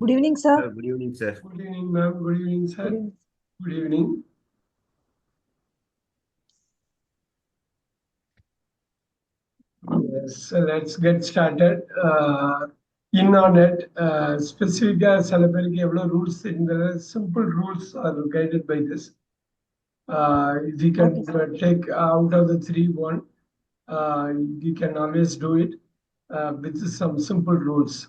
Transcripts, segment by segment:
Good evening, sir. Good evening, sir. Good evening, ma'am. Good evening, sir. Good evening. Good evening. Yes, so let's get started. In on it, specific celebrity rules in the simple rules are guided by this. If you can Okay, take out of the three one, you can always do it with some simple rules.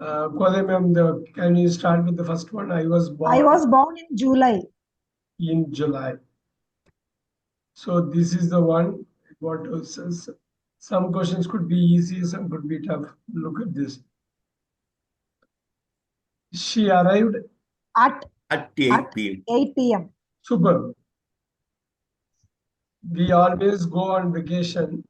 Kode ma'am, can you start with the first one? I was I born was born in July. in July. So this is the one. What was some questions could be easy, some could be tough. Look at this. She arrived. At At 8 p.m. 8 p.m. Superb. We always go on vacation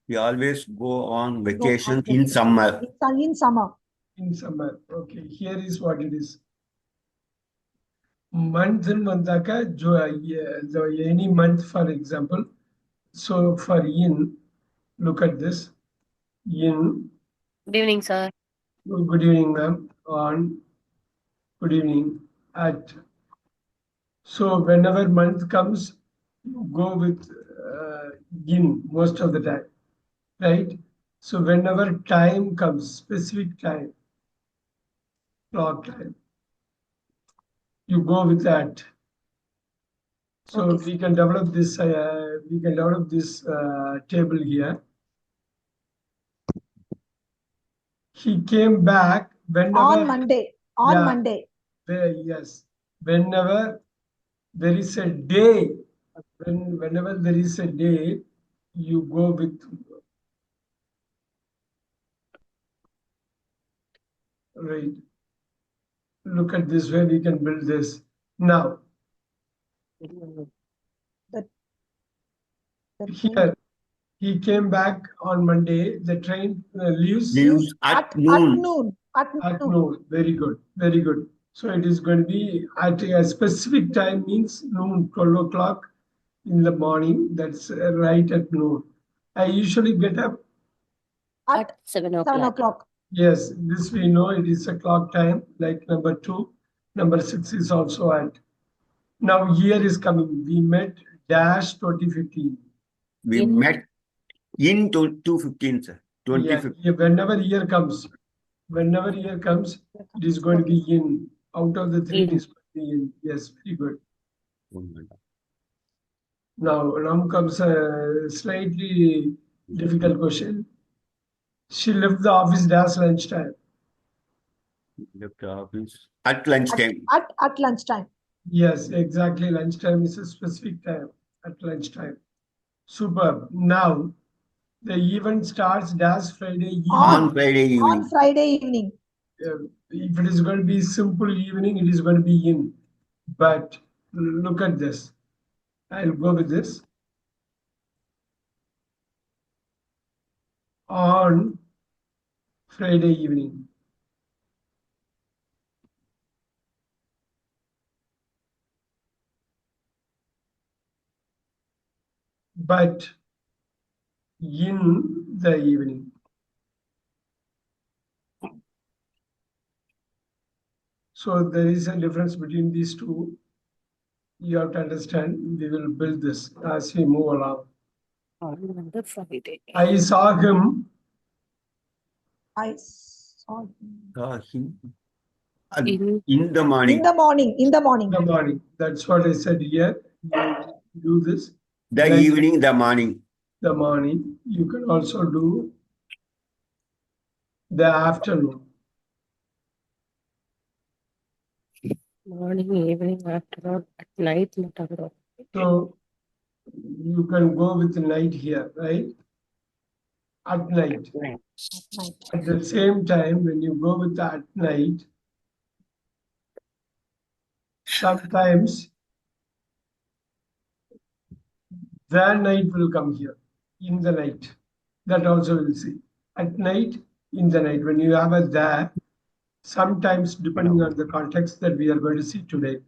We always go on Go vacation on in vacation. summer. In summer. in summer. Okay, here is what it is. Month in Mandaka, any month, for example. So for in, look at this. In, Good evening, sir. good evening, ma'am. On, good evening. At. So whenever month comes, you go with in most of the time, right? So whenever time comes, specific time, clock time, you go with that. So Okay, we can develop this. Table here. He came back whenever. On Monday. On Yeah. Monday. Yes, whenever there is a day, whenever there is a day, you go with. Right. Look at this way we can build this. Now, The train here, he came back on Monday. The train leaves Leaves at noon. noon. At at noon. noon. Very good. Very good. So it is going to be at a specific time, means noon, 12 o'clock in the morning. That's right at noon. I usually get up. At 7 7 o'clock. o'clock. Yes, this we know it is a clock time, like number 2. Number 6 is also at. Now year is coming. We met dash 2015. We In- met in 215, sir. 2015. Yeah, whenever year comes, it is going to be in. Out of the 3 In. is going to be in. Yes, very good. Now comes a slightly difficult question. She left the office dash lunchtime. Left the office at lunchtime. At lunchtime. Yes, exactly. Lunchtime is a specific time at lunchtime. Superb. Now the event starts dash Friday evening. On Friday evening. On Friday evening. If it is going to be simple evening, it is going to be in. But look at this. I'll go with this. On Friday evening. But in the evening. So there is a difference between these two. You have to understand. We will build this as we move along. On the Friday. I saw him. I saw him In the morning. in the morning. In the morning. That's what I said here. You do this. The Then evening, the morning. the morning. You can also do the afternoon. morning, evening, afternoon, at night, whatever. So you can go with night here, right? At night. night. At the same time, when you go with at night, sometimes the night will come here, in the night. That also we'll see. At night, in the night. When you have a there, sometimes depending on the context that we are going to see today.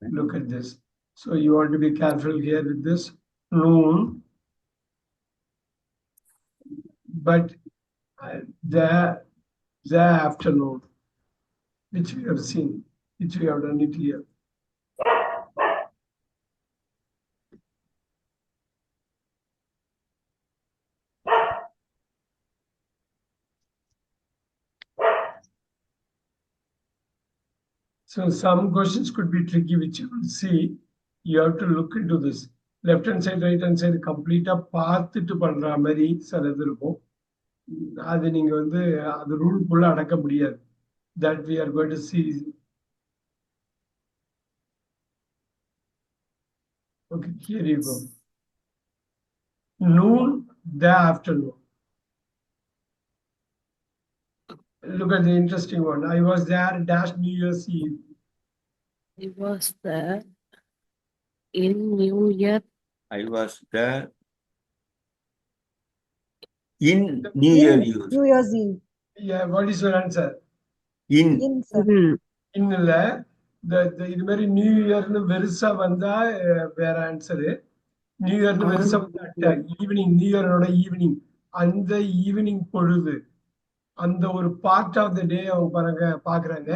Look at this. So you want to be careful here with this noon. But the afternoon, which we have seen, which we have done it here. So some questions could be tricky, which you will see. You have to look into this. Left hand side, right hand side, complete பார்த்துட்டு பண்ற மாதிரி சிலது இருக்கும். அது நீங்க வந்து அது ரூல்குள்ள அடக்க முடியாது. That we are going to see. Okay, here you go. Noon, the afternoon. Look at the interesting one. I was there dash New Year's Eve. It was there in New Year. I was there in New Year In Eve. New Year's Eve. Yeah, what is your answer? In In, sir. இன்னும் இது மாதிரி new இயர்னு பெருசா வந்தா வேற answer. New இயர்னு பெருசா வந்தா evening, new இயரோட evening, அந்த evening பொழுது, அந்த ஒரு பார்ட் ஆஃப் த டே அவங்க பாக்குறாங்க.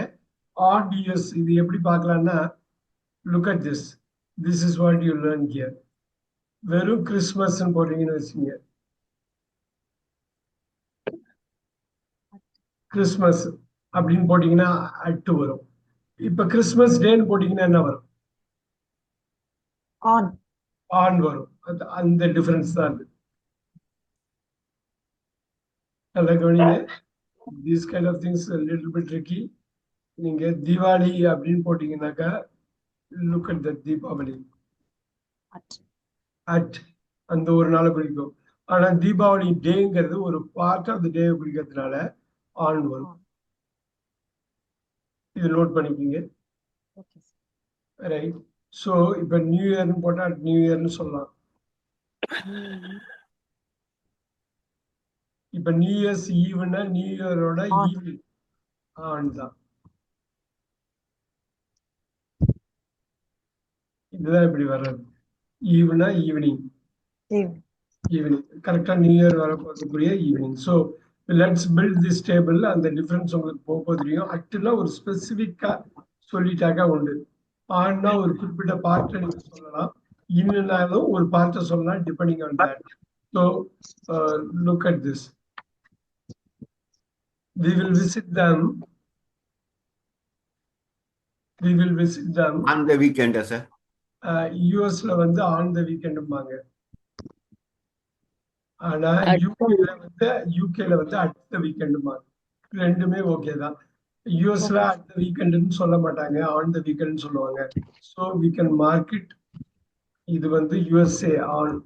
ஆட் இயர்ஸ் இது எப்படி பார்க்கலாம்னா, look at this. This is what you learn here. வெறும் கிறிஸ்மஸ் போடுறீங்கன்னு வச்சுங்க, கிறிஸ்மஸ் அப்படின்னு போட்டீங்கன்னா அட்டு வரும். இப்ப கிறிஸ்மஸ் டேன்னு போட்டீங்கன்னா என்ன வரும்? On. ஆன் வரும். அந்த டிஃபரன்ஸ் தான் அது. நல்லா கவனிங்க. These kind of things a little bit tricky. நீங்க தீபாவளி அப்படின்னு போட்டீங்கன்னாக்கா, look at the Deepavali. At அந்த ஒரு நாளை குறிக்கும். ஆனா தீபாவளி டேங்கிறது ஒரு part of the day குறிக்கிறதுனால on வரும். இது நோட் பண்ணிக்கிங்க. Okay, sir. ரைட். ஸோ இப்போ நியூ இயர்னு போட்டா நியூ இயர்னு சொல்லலாம். இப்ப new years ஈவ்னா new இயரோட On. Evening on தான். இதுதான் இப்படி வர்றது. ஈவ்னா ஈவினிங், Evening. ஈவினிங் கரெக்டா நியூ இயர் வரக்கூடிய evening. So let's build this table. அந்த டிஃபரன்ஸ் உங்களுக்கு போக தெரியும். அட்டுலாம் ஒரு ஸ்பெசிஃபிக்கா சொல்லிட்டாக்கா உண்டு. ஆனா ஒரு குறிப்பிட்ட பார்ட்டை நீங்க சொல்லலாம், இன்னும் ஒரு பார்ட்டை சொல்லலாம், depending on that. So look at this. We will visit them. We will visit them. on the weekend, sir. யூஎஸ்ல வந்து ஆன் த வீக்கெண்டும்பாங்க. ஆனா யூகேல வந்து அடுத்த வீக்கெண்டும்பாங்க. ரெண்டுமே ஓகே தான். யூஎஸ்ல அடுத்த வீக்கெண்டுன்னு சொல்ல மாட்டாங்க, ஆன் த வீக்கெண்ட் சொல்லுவாங்க. So we can mark it. இது வந்து யூஎஸ்ஏ ஆன்,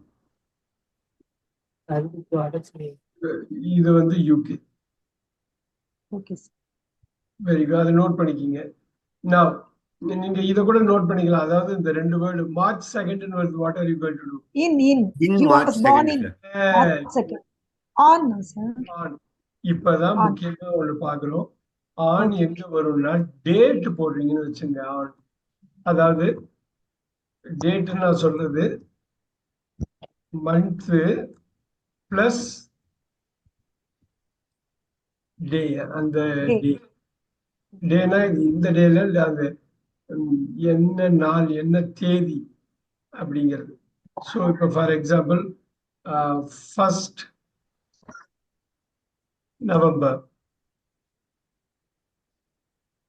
இது வந்து UK. Okay, sir. Very good. அதை நோட் பண்ணிக்கிங்க. Now நீங்க இத கூட நோட் பண்ணிக்கலாம். அதாவது இந்த ரெண்டு வேர்டு மார்ச் 2nd வருது. What are you going to do? In. In He March was born 2nd, in sir. March 2nd. On, sir. On. இப்பதான் On. முக்கியமா ஒண்ணு பாக்குறோம். ஆன் எங்க வரும்னா டேட் போடுறீங்கன்னு வச்சுங்க. ஆன் அதாவது டேட் நான் சொல்றது மந்த் பிளஸ் டே. அந்த டே டேனா இந்த டேல அந்த என்ன நாள் என்ன தேதி அப்படிங்கிறது. ஸோ இப்போ for example 1st November,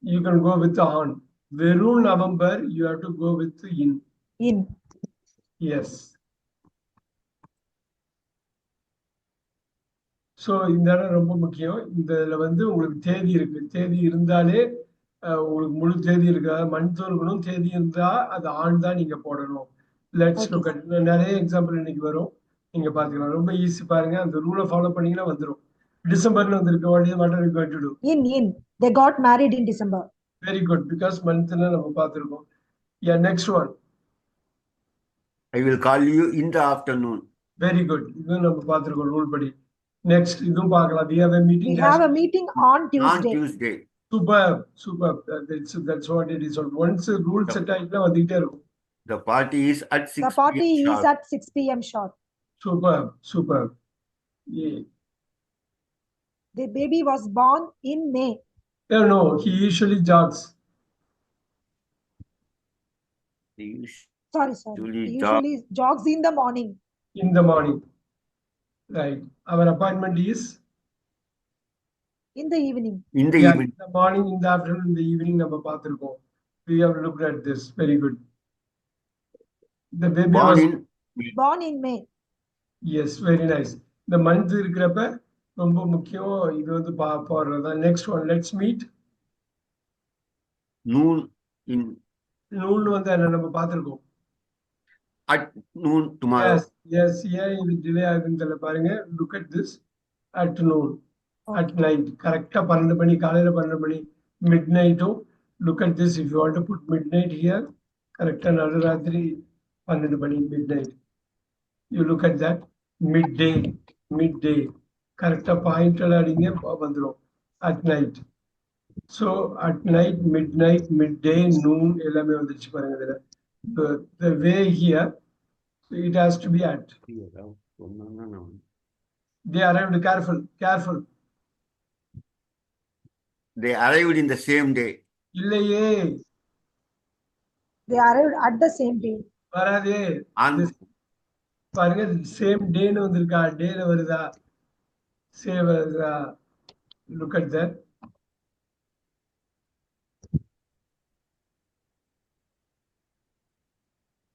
you can go with on. வெறும் November you have to go with in. In. Yes. So இந்த இடம் ரொம்ப முக்கியம். இதுல வந்து உங்களுக்கு தேதி இருக்கு. தேதி இருந்தாலே உங்களுக்கு முழு தேதி இருக்கா, மந்த் இருக்கணும். தேதி இருந்தா அது ஆன் தான் நீங்க போடணும். Let's Okay, look at. நிறைய எக்ஸாம்பிள் இன்னைக்கு வரும், நீங்க பாத்துக்கலாம். ரொம்ப ஈஸி பாருங்க. அந்த ரூலை ஃபாலோ பண்ணீங்கன்னா வந்துடும். டிசம்பர்ல வந்திருக்கு. What are you going to do? In. They got married in December. Very good. Because மந்த்ல நம்ம பார்த்திருக்கோம். Yeah, next one. I will call you in the afternoon. Very good. இதுவும் நம்ம பார்த்திருக்கோம் ரூல் படி. நெக்ஸ்ட் இதுவும் பார்க்கலாம். We have a meeting. We have a meeting on On Tuesday. Tuesday. Superb. That's what it is. Once rule set ஆயிட்டுனா வந்துட்டே இருக்கும். The party is at 6 The party p.m. is sharp. at 6 p.m. sharp. Superb. Yeah. The baby was born in May. No, he usually jogs. They Sorry. usually He jog usually jogs in the morning. In the morning. Right. Our appointment is In the evening. in the in evening. the morning, in the afternoon, in the evening. நம்ம பார்த்திருக்கோம். We have looked at this. Very good. The baby Born was in Born in May. yes, very nice. The month இருக்கிறப்ப ரொம்ப முக்கியம். இது வந்து போடுறதா. Next one, let's meet. noon in நூல் வந்து என்ன நம்ம பார்த்திருக்கோம். at noon tomorrow. Yes, ஏன் இது டிலே ஆகுதுன்னு தெரியல பாருங்க. Look at this. At noon. At night. கரெக்டா 12 மணி, காலையில 12 மணி. Midnight. Look at this. If you want to put midnight here, கரெக்டா நடுராத்திரி 12 மணி, midnight. You look at that. Midday. கரெக்டா பாயிண்டட் அடிங்க வந்துரும். At night. So at night, midnight, midday, noon, எல்லாமே வந்துருச்சு பாருங்க இதுல. The way here, it has to be at. They arrived, careful. They arrived in the same day. இல்லையே, They arrived at the same day. வராதே. On பாருங்க, same டேன்னு வந்திருக்கா, டேல வருதா, வருதா. Look at that.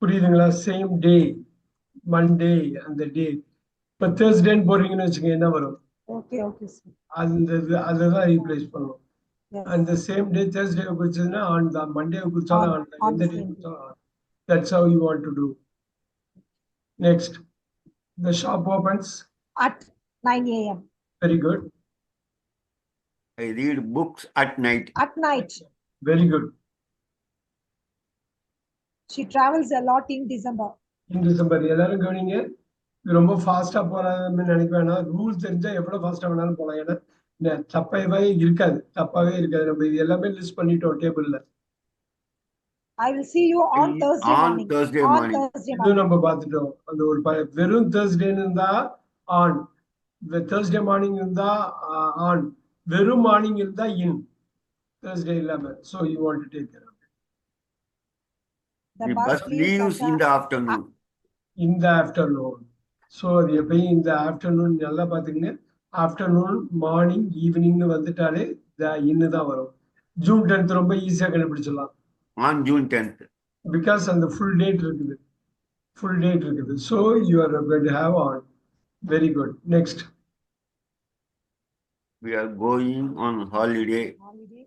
புரியுதுங்களா? சேம் டே, மண்டே, அந்த டே. இப்ப தேர்ஸ்டேன்னு போடுறீங்கன்னு வச்சுக்கோங்க, என்ன வரும்? Okay, sir. அதுதான் ரீப்ளேஸ் பண்ணும். Yes. அந்த சேம் டே தேர்ஸ்டே குறிச்சதுன்னா ஆன் தான், மண்டே குறிச்சாலும் ஆன் தான், On எந்த the டே same குறிச்சாலும் on. That's how you want to do. Next, the shop opens. At 9 a.m. Very good. I read books at night. At night. Very good. She travels a lot in December. In December. எல்லாரும் கவனிங்க. இது ரொம்ப ஃபாஸ்டா போறாதுன்னு நினைக்க வேணாம். Rule தெரிஞ்சா எவ்வளவு ஃபாஸ்டா வேணாலும் போலாம். ஏன்னா தப்பாவே இருக்காது. நம்ம இது எல்லாமே லிஸ்ட் பண்ணிட்டோம் டேபிள்ல. I will see you on Thursday On morning. Thursday On morning. Thursday இது morning. நம்ம பார்த்துட்டோம். அந்த ஒரு வெறும் தேர்ஸ்டேன்னு இருந்தா ஆன், தேர்ஸ்டே மார்னிங் இருந்தா ஆன், வெறும் மார்னிங் இருந்தா இன், தேர்ஸ்டே இல்லாம. So you want to take care of it. The The bus bus leaves in the afternoon. In the afternoon. So அது எப்பயும் இந்த ஆஃப்டர்நூன் நல்லா பாத்துக்கங்க. ஆஃப்டர்நூன், மார்னிங், ஈவினிங் வந்துட்டாலே இன்னு தான் வரும். ஜூன் 10th ரொம்ப ஈஸியா கண்டுபிடிச்சிடலாம். On June 10th. பிகாஸ் அந்த ஃபுல் டேட் இருக்குது. So you are going to have on. Very good. Next. We are going on holiday Holiday.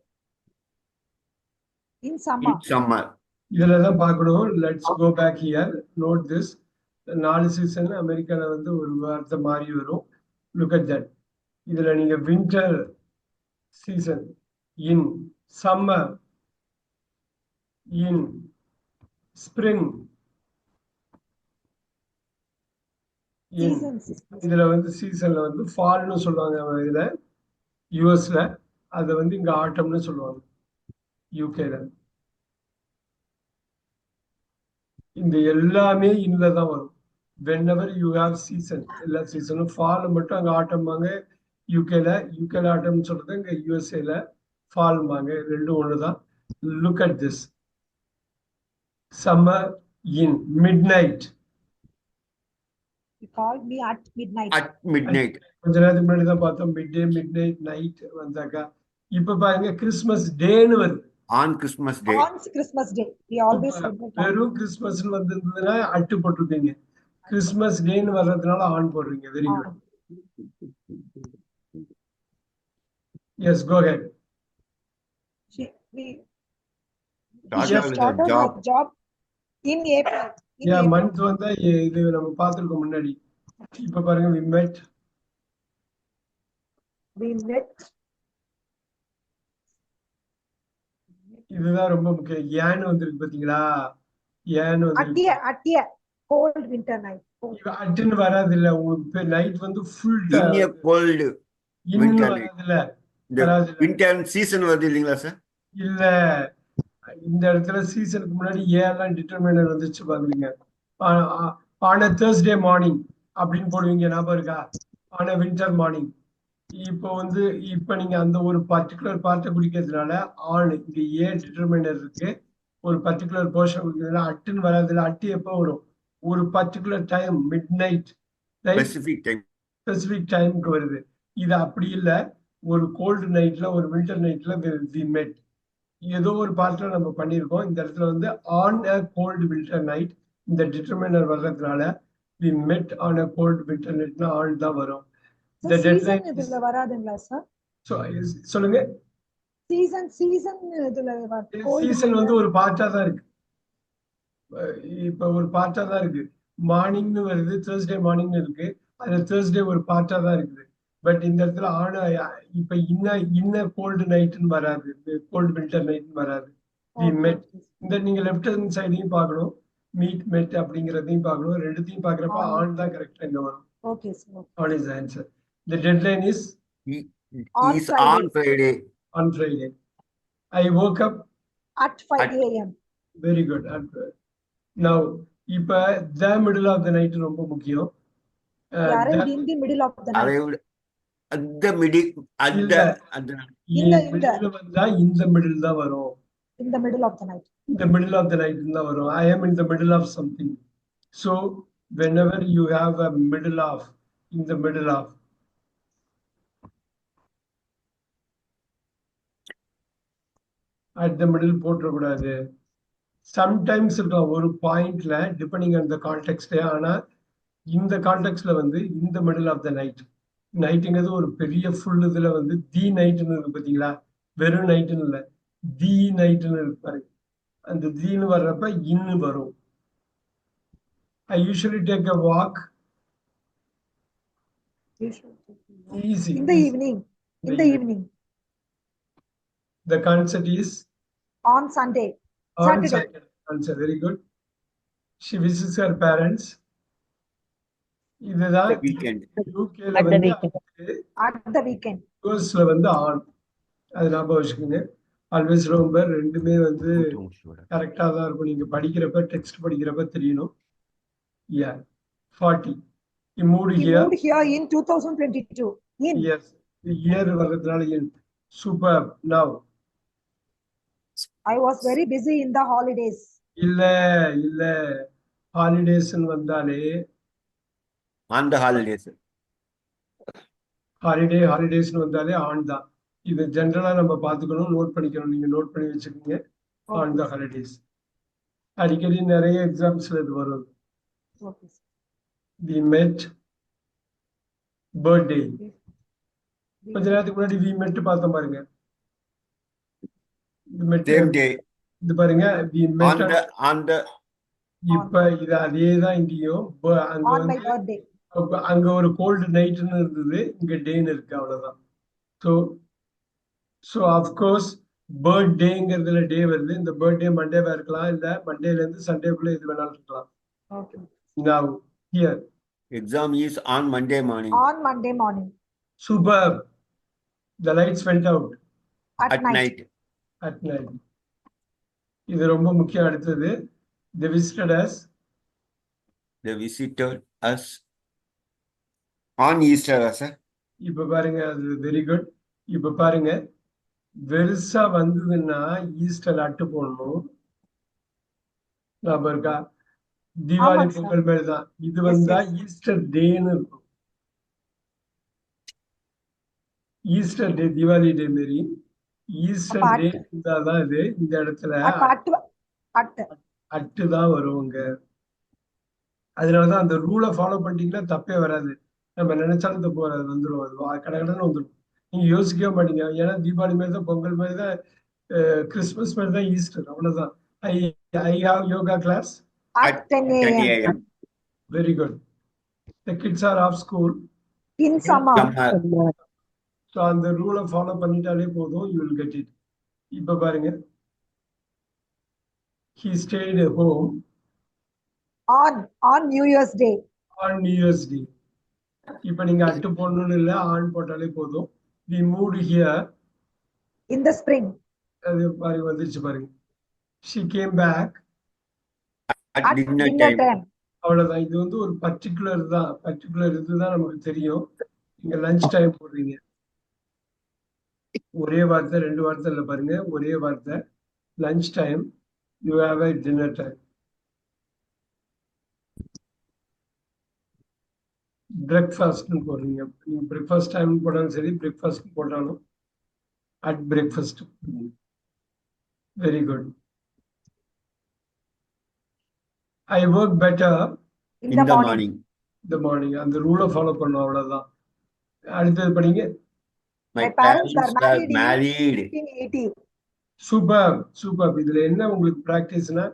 In summer. in summer. இதுல தான் பார்க்கணும். Let's go back here. Note this. 4 season அமெரிக்கால வந்து ஒரு வார்த்தை மாறி வரும். Look at that. இதுல நீங்க winter season in, summer in, spring in. Seasons. இதுல வந்து சீசன்ல வந்து ஃபால்னு சொல்லுவாங்க இதுல யூஎஸ்ல. அதை வந்து இங்க ஆட்டம்னு சொல்லுவாங்க யூகேல. இந்த எல்லாமே இன்ன தான் வரும். whenever you have season, எல்லா சீசனும் ஃபால் மட்டும் அங்க ஆட்டம்பாங்க யூகேல. ஆட்டம்னு சொல்றது இங்க யூஎஸ்ஏல ஃபால்பாங்க. ரெண்டும் ஒண்ணுதான். Look at this. Summer in, midnight. You called me at midnight. At midnight. கொஞ்ச நேரத்துக்கு முன்னாடி தான் பார்த்தோம் மிட் நைட், நைட் வந்தாக்கா. இப்ப பாருங்க கிறிஸ்மஸ் டேன்னு வருது. On Christmas Day. On Christmas Day. We always celebrate. வெறும் கிறிஸ்மஸ் வந்திருந்ததுன்னா அட்டு போட்டிருப்பீங்க. கிறிஸ்மஸ் டேன்னு வர்றதுனால ஆன் போடுறீங்க. Very good. Yes, go ahead. We Started with a started job. our job in April. In yeah April. Month வந்தா இது நம்ம பார்த்திருக்கோம் முன்னாடி. இப்ப பாருங்க we met. We met. இதுதான் ரொம்ப முக்கியம். ஏன்னு வந்திருக்கு பாத்தீங்களா? ஏன்னு At a cold winter night. Cold. அட்டுன்னு வராது இல்ல. உங்களுக்கு நைட் வந்து ஃபுல் In a cold இன்னும் winter வராது இல்ல. the வராது இல்ல. winter season வருது இல்லைங்களா சார்? இல்ல, இந்த இடத்துல சீசனுக்கு முன்னாடி ஏன் டிட்டர்மினர் வந்துச்சு பாருங்க. ஆன் a Thursday morning அப்படின்னு போடுவீங்க. ஞாபகம் இருக்கா? On a winter morning. இப்போ வந்து இப்ப நீங்க அந்த ஒரு பர்டிகுலர் பார்ட்டை குறிக்கிறதுனால ஆன் இங்க ஏ டிட்டர்மினர் இருக்கு, ஒரு பர்டிகுலர் போர்ஷன் குறிக்கிறதுனால அட்டுன்னு வராதுல. அட்டு எப்போ வரும்? ஒரு particular time mid night, Specific time. Specific டைமுக்கு வருது. இது அப்படி இல்ல, ஒரு கோல்டு நைட்ல ஒரு வின்டர் நைட்ல வி மெட். ஏதோ ஒரு பார்ட்ல நம்ம பண்ணியிருக்கோம். இந்த இடத்துல வந்து on a cold winter night, இந்த டிட்டர்மினர் வர்றதுனால we met on a cold winter நைட்னா ஆன் தான் வரும். Sir, The season deadline is, இதுல வராதுங்களா சார்? சொல்லுங்க. சீசன் இதுல சீசன் வந்து ஒரு பார்ட்டா தான் இருக்கு. இப்ப ஒரு பார்ட்டா தான் இருக்கு. மார்னிங்னு வருது, Thursday மார்னிங்னு இருக்கு. அதுல Thursday ஒரு பார்ட்டா தான் இருக்குது. பட் இந்த இடத்துல ஆன இப்ப இன்ன கோல்டு நைட்னு வராது, கோல்டு வின்டர் நைட்னு வராது. வி மெட். இந்த நீங்க லெஃப்ட் ஹேண்ட் சைடையும் பார்க்கணும், மீட் மெட் அப்படிங்கிறதையும் பார்க்கணும். ரெண்டுத்தையும் பார்க்கறப்ப ஆன் தான் கரெக்டா இங்க வரும். Okay sir. On is answer. The deadline is He On is Friday. on Friday. on Friday. I woke up. At 5 AM. Very good. Now, இப்ப the middle of the night ரொம்ப முக்கியம். We aren't in the middle of the night. அதை விட at the middle, இல்ல. at the middle வந்தா இந்த middle தான் வரும். In the middle of the night. In the middle of the night தான் வரும். I am in the middle of something. So, whenever you have a middle of, in the middle of, at the middle போட்டுறக்கூடாது. Sometimes இருக்கலாம் ஒரு பாயிண்ட்ல depending on the contact. ஆனா இந்த கான்டெக்ட்ல வந்து இந்த மிடில் ஆஃப் த நைட், நைட்டுங்கிறது ஒரு பெரிய ஃபுல் இதுல வந்து தி நைட்னு இருக்கு பாத்தீங்களா, வெறும் நைட்டுன்னு இல்ல, தி நைட்னு இருப்பாரு. அந்த தீன்னு வர்றப்ப இன்னு வரும். I usually take a walk. Easy. In the evening. In the evening. The concept is On Sunday. on Saturday. Saturday. Answer. Very good. She visits her parents. இதுதான் the weekend. யூகேல At the வந்து weekend. At the weekend. யூஎஸ்ல வந்து on. அது ஞாபகம் வச்சுக்கோங்க. Always ரொம்ப ரெண்டுமே வந்து கரெக்டா தான் இருக்கும். நீங்க படிக்கிறப்ப டெக்ஸ்ட் படிக்கிறப்ப தெரியணும். Yeah. 40. He moved He here. moved here in 2022. In. Yes. The year வர்றதுனால in. Superb. Now. I was very busy in the holidays. இல்ல ஹாலிடேஸ்ன்னு வந்தாலே On the holidays. ஹாலிடேஸ்னு வந்தாலே ஆன் தான். இது ஜென்ரலா நம்ம பார்த்துக்கணும், நோட் பண்ணிக்கணும். நீங்க நோட் பண்ணி வச்சுக்கோங்க. On the holidays. அடிக்கடி நிறைய எக்ஸாம்ஸ்ல இது வரும். Okay. We met birthday. கொஞ்ச நேரத்துக்கு முன்னாடி வி மெட் பார்த்தோம் பாருங்க. Same day. இது பாருங்க வி மெட். On the இப்ப இது அதே தான் இங்கேயும். அங்க On my வந்து birthday. அங்க ஒரு கோல்டு நைட்னு இருந்தது, இங்க டேன்னு இருக்கு, அவ்வளவுதான். ஸோ அஃப்கோர்ஸ் பர்த்டேங்கிறதுல டே வருது. இந்த பர்த்டே மண்டேவா இருக்கலாம், இல்ல மண்டேல இருந்து சண்டேக்குள்ள எது வேணாலும் இருக்கலாம். Okay. Now here. exam is on Monday morning. On Monday morning. Superb. The lights went out At night. at night. இது ரொம்ப முக்கியம். அடுத்தது they visited us. They visited us on Easter, sir. இப்ப பாருங்க, அது வெரி குட். இப்ப பாருங்க, வெறுசா வந்ததுன்னா ஈஸ்டர் அட்டு போடணும். ஞாபகம் இருக்கா? தீபாவளி ஆமா, sir. பொங்கல் மாதிரி தான். இது வந்தா yes. ஈஸ்டர் டேன்னு இருக்கும். ஈஸ்டர் டே தீபாவளி டே மாரி ஈஸ்டர் அப்ப டே இருந்தாதான் இது. இந்த இடத்துல At. அட்டு தான் வருவாங்க. அதனாலதான் அந்த ரூலை ஃபாலோ பண்ணிட்டீங்கன்னா தப்பே வராது. நம்ம நினைச்சாலும் தப்பு வராது, வந்துடும். அது கடகடன்னு வந்துடும். நீங்க யோசிக்கவே மாட்டீங்க. ஏன்னா தீபாவளி மாதிரி தான், பொங்கல் மாதிரி தான், கிறிஸ்துமஸ் மாதிரி தான் ஈஸ்டர், அவ்வளவுதான். I have yoga class. At 10 AM. Very good. The kids are off school. In summer. Summer. So அந்த ரூலை ஃபாலோ பண்ணிட்டாலே போதும், you will get it. இப்ப பாருங்க, he stayed at home On New Year's Day. on New Year's Day. இப்ப நீங்க at போடணும்னு இல்ல, on போட்டாலே போதும். We moved here. In the spring. அது பாருங்க, வந்துருச்சு பாருங்க. She came back. At At dinner dinner time. time. அவ்வளவுதான். இது வந்து ஒரு பர்டிகுலர் இதுதான் நமக்கு தெரியும். நீங்க லஞ்ச் டைம் போடுறீங்க. ஒரே வார்த்தை 2 வார்த்தை இல்ல பாருங்க, ஒரே வார்த்தை. Lunch time, you have a dinner time. பிரேக்ஃபாஸ்ட்னு போடுறீங்க. நீங்க பிரேக்ஃபாஸ்ட் டைம் போட்டாலும் சரி, பிரேக்ஃபாஸ்ட் போட்டாலும் at breakfast. Very good. I work better In In the the morning. morning. இந்த மார்னிங். அந்த ரூலை ஃபாலோ பண்ணும், அவ்வளவுதான். அடுத்தது படிங்க. My My parents parents were were married in married. 1580. Super super. இதுல என்ன உங்களுக்கு பிராக்டிஸ்னா,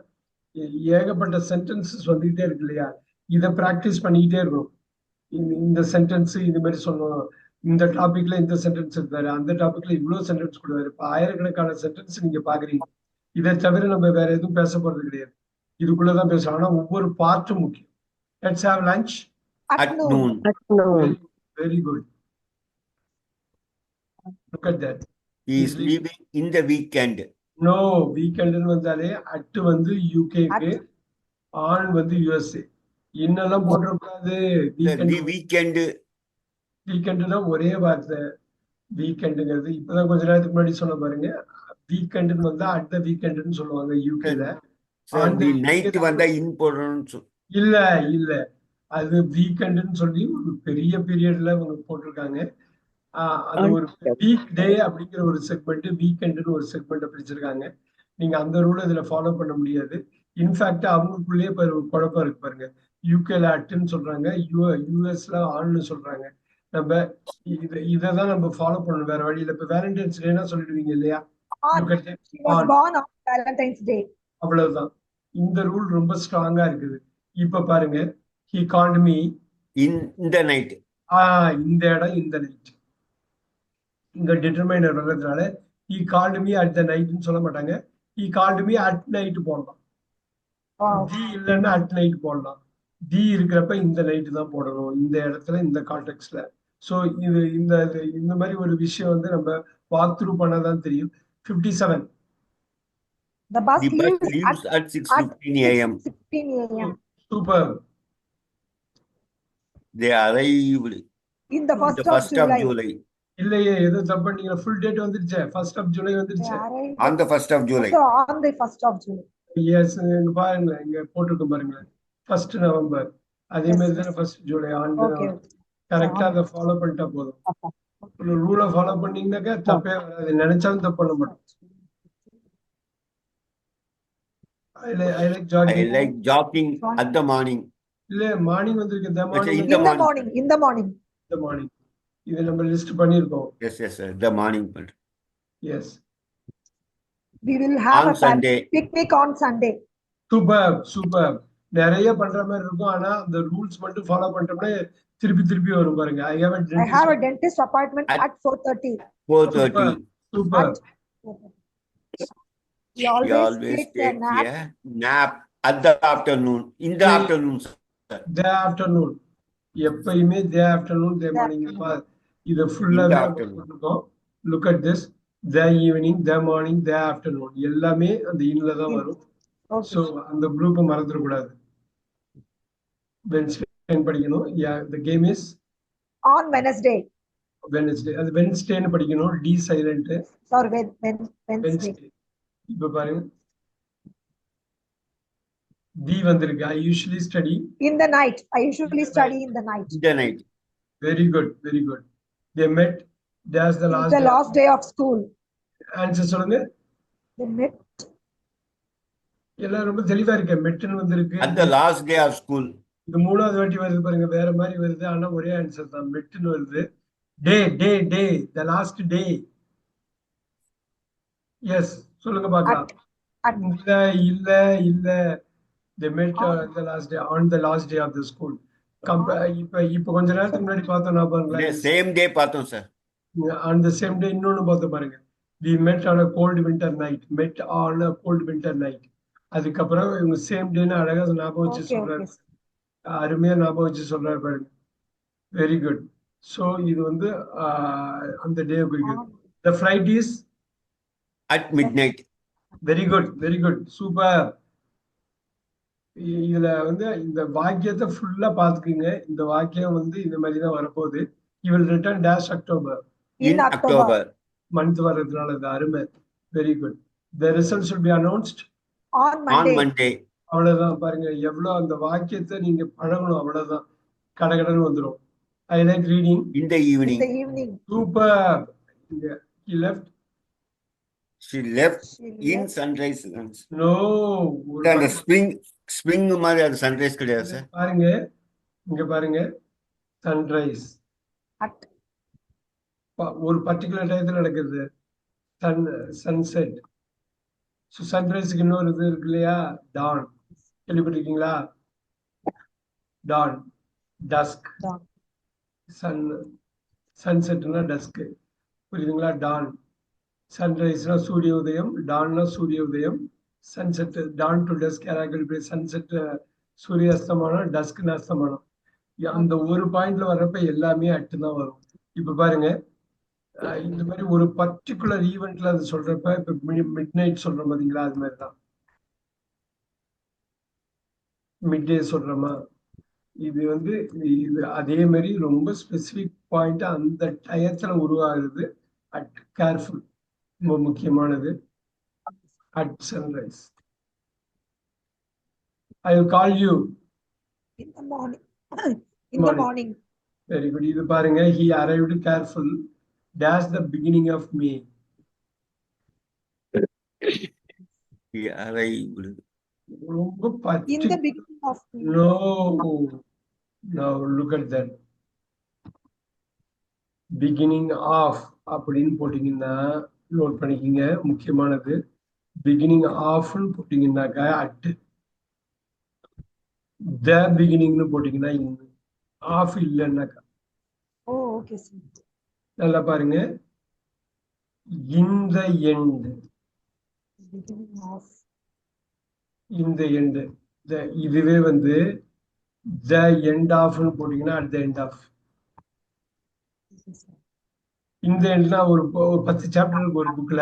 ஏகப்பட்ட சென்டென்சஸ் வந்துகிட்டே இருக்கு இல்லையா, இதை பிராக்டிஸ் பண்ணிக்கிட்டே இருக்கணும். இந்த சென்டென்ஸ் இது மாதிரி சொல்லணும், இந்த டாபிக்ல இந்த சென்டென்ஸ் இருக்காரு, அந்த டாபிக்ல இவ்வளவு சென்டென்ஸ் கொடுவாரு. இப்ப ஆயிரக்கணக்கான சென்டென்ஸ் நீங்க பாக்குறீங்க. இதை தவிர நம்ம வேற எதுவும் பேச போறது கிடையாது, இதுக்குள்ளதான் பேசணும். ஆனா ஒவ்வொரு பார்ட்டும் முக்கியம். Let's have lunch At At noon. noon. At noon. Very good. Look at that. He is leaving in the weekend. No, வீக்கெண்ட்னு வந்தாலே அட்டு வந்து யூகேக்கு, ஆன் வந்து யுஎஸ்ஏ. இன்னெல்லாம் போட்டிருக்கூடாது. The weekend. வீக்கெண்டுனா ஒரே வார்த்தை. வீக்கெண்டுங்கிறது இப்பதான் கொஞ்ச நேரத்துக்கு முன்னாடி சொன்ன பாருங்க. வீக்கெண்டுன்னு வந்தா அடுத்த வீக்கெண்டுன்னு சொல்லுவாங்க யூகேல. Sir, the night வந்தா in போடணும்னு இல்ல இல்ல, அது வீக்கெண்டுன்னு சொல்லி ஒரு பெரிய பீரியட்ல அவங்க போட்டிருக்காங்க. அது ஒரு வீக் டே அப்படிங்கிற ஒரு செக்மெண்ட், வீக்கெண்டுன்னு ஒரு செக்மெண்ட் பிரிச்சிருக்காங்க. நீங்க அந்த ரூலை இதுல ஃபாலோ பண்ண முடியாது. இன்ஃபேக்ட் அவங்களுக்குள்ளேயே இப்ப ஒரு குழப்பம் இருக்கு பாருங்க. யூகேல அட்டுன்னு சொல்றாங்க, யூஎஸ்ல ஆன்னு சொல்றாங்க. நம்ம இதான் நம்ம ஃபாலோ பண்ணணும், வேற வழியில. இப்ப வேலண்டைன்ஸ் டேனா சொல்லிடுவீங்க இல்லையா, On. Look at it. She was On. born on Valentine's Day. அவ்வளவுதான். இந்த ரூல் ரொம்ப ஸ்ட்ராங்கா இருக்குது. இப்ப பாருங்க, he called me. in the night. இந்த இடம் இந்த நைட், இங்க டிட்டர்மைனர் வர்றதுனால he called me at the nightன்னு சொல்ல மாட்டாங்க, he called me at night போடலாம். Wow. தி இல்லைன்னா அட் நைட் போடலாம். தி இருக்கிறப்ப இந்த நைட் தான் போடணும், இந்த இடத்துல, இந்த கான்டெக்ட்ல. ஸோ இது இந்த மாதிரி ஒரு விஷயம் வந்து நம்ம வாக் த்ரூ பண்ணாதான் தெரியும். 57. The bus The bus leaves leaves at 6:15 a.m. 6:16 a.m. Super. They arrived In the the 1st of 1st of July. July. இல்லையே, ஏதோ தப்பு பண்ணீங்க. ஃபுல் டேட் வந்துருச்சு, 1st of July They வந்துருச்சு. arrived On the 1st of July. also on the 1st of July. Yes, இங்க பாருங்க, இங்க போட்டிருக்க பாருங்க, 1st November. அதே Yes, மாதிரி yes. தானே 1st July. On Okay. கரெக்டா அதை ஃபாலோ பண்ணிட்டா போதும். ரூலை ஃபாலோ பண்ணீங்கன்னாக்கா தப்பே வராது, நினைச்சாலும் தப்பு பண்ண மாட்டோம். I like I jogging. like jogging at the morning. இல்ல மார்னிங் வந்திருக்கு, the morning. in In the morning. In the morning. the morning. இது நம்ம லிஸ்ட் பண்ணிருக்கோம். Yes, sir. The morning. Yes. We will have On a Sunday. picnic on Sunday. Super super. நிறைய பண்ற மாதிரி இருக்கும், ஆனா அந்த ரூல்ஸ் மட்டும் ஃபாலோ பண்ணிட்டோம்னா திருப்பி வரும் பாருங்க. I have a dentist appointment at 4:30. 4:30. Super. He He always always takes a takes nap. a nap at the afternoon. In the Yeah. afternoon, sir. Day afternoon, எப்பயுமே டே ஆஃப்டர்நூன், டே மார்னிங். இதை ஃபுல்லாவே போட்டுருக்கோம். Look at this. The evening, the morning, the afternoon எல்லாமே அந்த இன்ல தான் வரும். Okay. So அந்த குரூப்பை மறந்துடக்கூடாது. வென்ஸ்டே படிக்கணும். the game is On Wednesday. Wednesday. அது வென்ஸ்டேன்னு படிக்கணும், D silent. Sorry, Wednesday. Wednesday. இப்ப பாருங்க, டி வந்திருக்கு. I usually study. In the night. I usually study in the night. In the night. Very good, very good. They met. That's the It's the last day of school. Answer சொல்லுங்க. They met. எல்லாம் ரொம்ப தெளிவா இருக்கு. மெட்டுன்னு வந்திருக்கு. At the last day of school. இது 3வது வாட்டி வருது பாருங்க, வேற மாதிரி வருது, ஆனா ஒரே ஆன்சர் தான். மெட்டுன்னு வருது. டே டே டே, த லாஸ்ட் டே. எஸ், சொல்லுங்க பார்க்கலாம். At இல்ல இல்ல இல்ல. they met the last day, on the last day of the school. இப்ப கொஞ்ச நேரத்துக்கு முன்னாடி பார்த்தோம் நான் The பாருங்களேன். same day பார்த்தோம் sir. on the same day இன்னொன்னு பார்த்தோம் பாருங்க. we met on a cold winter night. met on a cold winter night. அதுக்கப்புறம் இவங்க சேம் டேன்னு அழகா ஞாபகம் வச்சு Okay, சொல்றாரு. okay. அருமையா ஞாபகம் வச்சு சொல்றாரு பாருங்க. Very good. ஸோ இது வந்து அந்த டே குறிக்குது. the flight is At midnight. Very good, very good, super. இதுல வந்து இந்த வாக்கியத்தை ஃபுல்லா பாத்துக்குங்க. இந்த வாக்கியம் வந்து இந்த மாதிரி தான் வரப்போகுது. he will return dash October. In October. month வர்றதுனால அது அருமை. Very good. The results should be announced. On On Monday. Monday. அவ்வளவுதான் பாருங்க, எவ்வளவு அந்த வாக்கியத்தை நீங்க பழகணும், அவ்வளவுதான். கடகடன்னு வந்துரும். I like reading. In the In evening. the evening. Super. He left. She left She in left. sunrise. No. அந்த ஸ்ப்ரிங் மாதிரி அது சன்ரைஸ் கிடையாது சார். பாருங்க, இங்க பாருங்க, சன்ரைஸ் At. ஒரு பர்டிகுலர் டயத்துல நடக்குது. சன்செட். சன்ரைஸ்க்கு இன்னொரு இது இருக்கு இல்லையா, டான். கேள்விப்பட்டிருக்கீங்களா? Dawn, dusk. Dawn. சன்செட்னா டஸ்க். புரியுதுங்களா? டான். சன்ரைஸ்னா சூரிய உதயம், டான்னா சூரிய உதயம். Sunset, dawn to dusk. யாராவது சன்செட் சூரிய அஸ்தமானம், டஸ்க்னு அஸ்தமானம். அந்த ஒரு பாயிண்ட்ல வர்றப்ப எல்லாமே அட்டு தான் வரும். இப்ப பாருங்க, இந்த மாதிரி ஒரு பர்டிகுலர் ஈவெண்ட்ல அது சொல்றப்ப, இப்ப மிட் நைட் சொல்றோம் பாத்தீங்களா, அது மாதிரிதான். மிட் டே சொல்றோமா, இது இது அதே மாதிரி ரொம்ப ஸ்பெசிபிக் பாயிண்ட் அந்த டயத்துல உருவாகுது. அட் கேர்ஃபுல், ரொம்ப முக்கியமானது. At sunrise. I will call you In the morning. In the morning. Very good. இது பாருங்க, he arrived careful dash the beginning of May. ரொம்ப In the beginning of May. No. Now look at that. Beginning of அப்படின்னு போட்டீங்கன்னா note பண்ணிக்கிங்க, முக்கியமானது. Beginning ஆஃப்னு போட்டீங்கன்னாக்கா at. த பிகினிங்னு போட்டீங்கன்னா இன்னு. Of இல்லைன்னாக்கா. Oh, okay, sir. நல்லா பாருங்க, இந்த எண்ட். Beginning of. இந்த எண்ட். இதுவே த எண்ட் ஆஃப்னு போட்டீங்கன்னா at the end of. Yes, sir. இந்த எண்ட்னா ஒரு 10 சாப்டருக்கு ஒரு புக்ல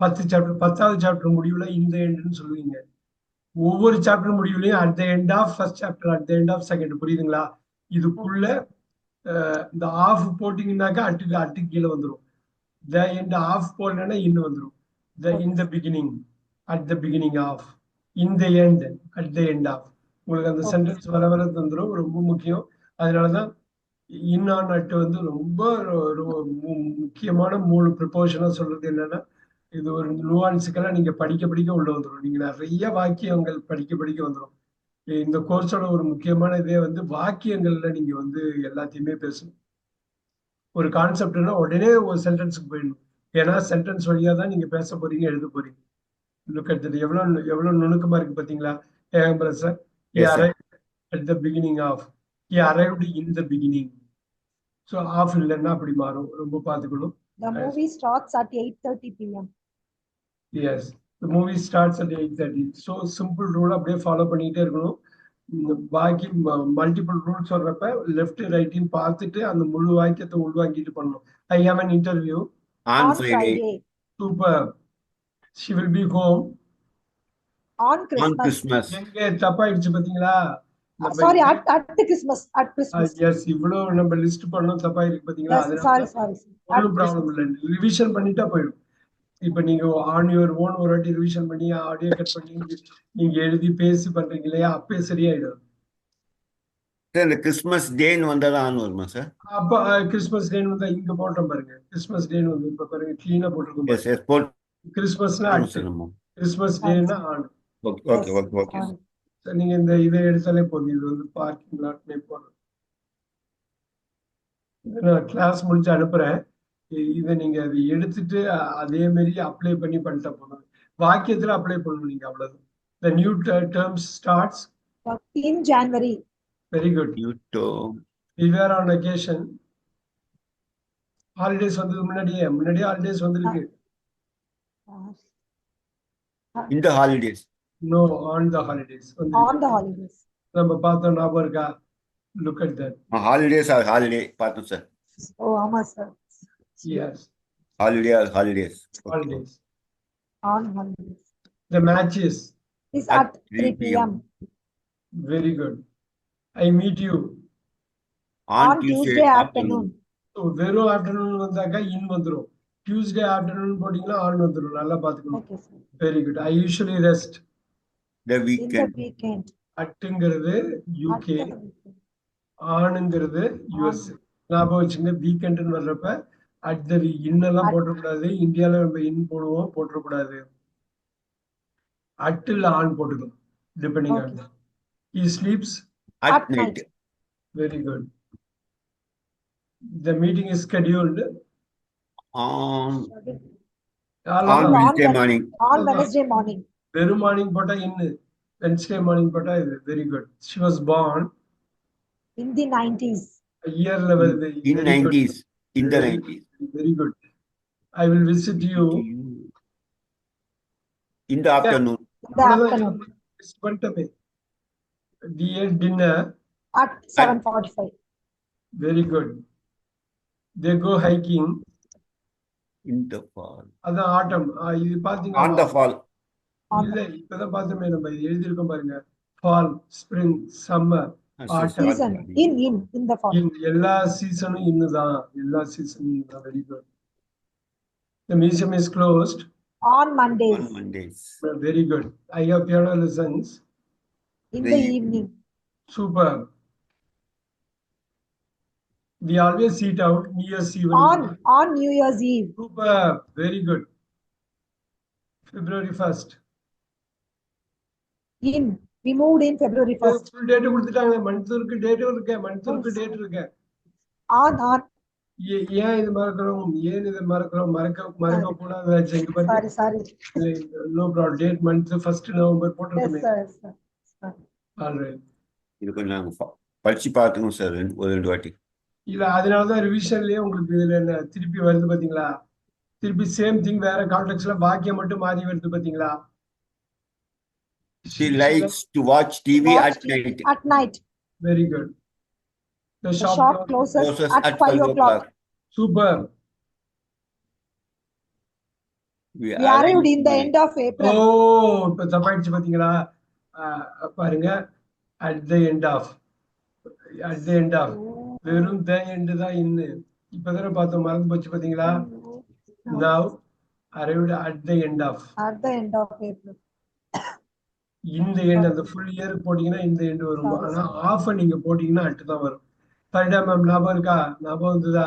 10 சாப்டர், 10வது சாப்டர் முடிவுல இந்த எண்ட்னு சொல்லுவீங்க. ஒவ்வொரு சாப்டர் முடிவுலையும் at the end of first chapter, at the end of second. புரியுதுங்களா? இதுக்குள்ள இந்த ஆஃப் போட்டீங்கன்னாக்கா அட்டுக்கு கீழே வந்துடும். த எண்ட் ஆஃப் போடலன்னா இன்னும் வந்துடும். In the beginning, at the beginning of, in the end, at the end of. உங்களுக்கு அந்த சென்டென்ஸ் வர வந்துடும். ரொம்ப முக்கியம். அதனாலதான் இன் ஆன் அட் ரொம்ப முக்கியமான 3 ப்ரிப்போஷனா சொல்றது. என்னன்னா, இது ஒரு நுவான்ஸுக்கெல்லாம் நீங்க படிக்க உள்ள வந்துடும். நீங்க நிறைய வாக்கியங்கள் படிக்க வந்துடும். இந்த கோர்ஸோட ஒரு முக்கியமான இதே வாக்கியங்கள்ல நீங்க எல்லாத்தையுமே பேசணும். ஒரு கான்செப்ட்னா உடனே ஒரு சென்டென்ஸுக்கு போயிடணும். ஏன்னா சென்டென்ஸ் வழியா தான் நீங்க பேச போறீங்க, எழுத போறீங்க. Look at that. எவ்வளவு நுணுக்கமா இருக்கு பாத்தீங்களா? ஏகம்பரம் sir, he arrived at the beginning of, he arrived in the beginning. So off இல்லைன்னா அப்படி மாறும். ரொம்ப பார்த்துக்கணும். The movie starts at 8:30 p.m. Yes, the movie starts at 8:30. So simple rule அப்படியே ஃபாலோ பண்ணிட்டே இருக்கணும். பாக்கி மல்டிபிள் ரூல்ஸ் வர்றப்ப லெஃப்ட் ரைட்டையும் பார்த்துட்டு அந்த முழு வாக்கியத்தை உள்வாங்கிட்டு பண்ணணும். I have an interview On Friday. Super. She will be home On Christmas. On Christmas. எங்க தப்பாயிடுச்சு பாத்தீங்களா? Sorry, at Christmas. At Christmas. Yes, இவ்வளவு நம்ம லிஸ்ட் பண்ணோம், தப்பாயிருக்கு பாத்தீங்களா? Yes, sorry. ஒன்றும் ப்ராப்ளம் இல்லை. ரிவிஷன் பண்ணிட்டா போயிடும். இப்ப நீங்க ஆன் யுவர் ஓன் ஒரு வாட்டி ரிவிஷன் பண்ணி ஆடியோ கட் பண்ணி நீங்க எழுதி பேசி பண்றீங்க இல்லையா, அப்பே சரியாயிடும். இந்த கிறிஸ்மஸ் டேன்னு வந்தாதான் ஆன் வருமா சார்? அப்ப கிறிஸ்மஸ் டேன்னு வந்தா இங்க போட்டோம் பாருங்க. கிறிஸ்மஸ் டேன்னு இப்ப பாருங்க, கிளீனா போட்டிருக்கோம். கிறிஸ்மஸ்னா கிறிஸ்மஸ் டேன்னா ஆன். ஓகே. நீங்க இந்த இதை எடுத்தாலே போதும். இது பார்க்கிங் லாட் நேம் போடுறோம். நான் கிளாஸ் முடிச்சு அனுப்புறேன். இதை நீங்க அதை எடுத்துட்டு அதே மாதிரி அப்ளை பண்ணிட்டா போதும். வாக்கியத்துல அப்ளை பண்ணணும் நீங்க, அவ்வளவு. The new term starts in January. Very good. We were on vacation. Holidays முன்னாடியே holidays வந்திருக்கு. In the holidays. No, on the holidays. On the holidays. நம்ம பார்த்தோம், ஞாபகம் இருக்கா? Look at that. Holidays are holiday பார்த்தோம் சார். Oh, ஆமா sir. Yes. Holidays. Holidays. On holidays. The match is at 3 p.m. Very good. I meet you on Tuesday afternoon. So வெறும் afternoon வந்தாக்கா இன் வந்துரும். Tuesday afternoon போட்டீங்கன்னா on வந்துடும். நல்லா பாத்துக்கணும். Okay, sir. Very good. I usually rest. The In the weekend. weekend. அட்டுங்கிறது At UK, the weekend. ஆணுங்கிறது US. ஞாபகம் வச்சுங்க, வீக்கெண்டுன்னு வர்றப்ப அட் த இன்னெல்லாம் போட்டக்கூடாது. இந்தியால நம்ம இன் போடுவோம், போட்டக்கூடாது. அட்டில் ஆன் போட்டுக்கணும். Depending on. Okay. He sleeps. At At night. night. Very good. The meeting is scheduled. On அவ்வளவுதான். Wednesday morning. On Wednesday morning. வெறும் morning போட்டா இன்னு, வென்ஸ்டே மார்னிங் போட்டா இது. Very good. She was born In the 90s. இயர்ல வருது. In Very good. 90s. In the Very 90s. Very good. I will visit you. In the afternoon. In the afternoon. பண்ணிட்டமே. Dear dinner. At 7:45. Very good. They go hiking. In the fall. அதான் ஆட்டம். இது On the பாத்தீங்கன்னா fall. இல்ல, இப்பதான் பார்த்தோமே, நம்ம இது எழுதியிருக்கோம் பாருங்க. Fall, spring, summer, autumn. Season. In the fall. எல்லா சீசனும் இன்னுதான். எல்லா சீசனும் இன்னுதான். Very good. The museum is closed. On Mondays. On Mondays. Very good. I have piano lessons. In The the evening. evening. Super. We always eat out New Year's Eve. On New Year's Eve. Super. Very good. February 1st. We moved in February 1st. Full date கொடுத்துட்டாங்க. மந்த்ருக்கு டேட்டும் இருக்கு. மந்த்ருக்கு date இருக்கு. On. ஏன் இது மறக்கிறோம்? ஏன் இதை மறக்கிறோம்? மறக்க கூடாது. Sorry. No problem. Date month 1st November போட்டிருக்கோமே. Yes, sir. All right. இது கொஞ்சம் நாங்க படிச்சு பார்த்துக்கணும் சார் ஒரு 2 வாட்டி. இல்ல, அதனாலதான் ரிவிஷன்லயே உங்களுக்கு இதுல என்ன திருப்பி வருது பாத்தீங்களா? திருப்பி சேம் திங் வேற கான்டெக்ட்ல வாக்கியம் மட்டும் மாறி வருது பாத்தீங்களா? She likes to watch TV at night. At night. Very good. The The shop shop closes at 5 o'clock. Super. We We arrived in the end of April. Oh, இப்ப தப்பாயிடுச்சு பாத்தீங்களா? பாருங்க, at the end of. வெறும் the end தான் இன்னு. இப்பதானே பார்த்தோம், மறந்து போச்சு பாத்தீங்களா? Now arrived at the end of. At the end of April. இந்த எண்ட், அந்த ஃபுல் இயர் போட்டீங்கன்னா இந்த எண்ட் வரும். ஆனா ஆஃப் நீங்க போட்டீங்கன்னா அட்டு தான் வரும். சரிடா மேம், ஞாபகம் இருக்கா? ஞாபகம் வந்ததா?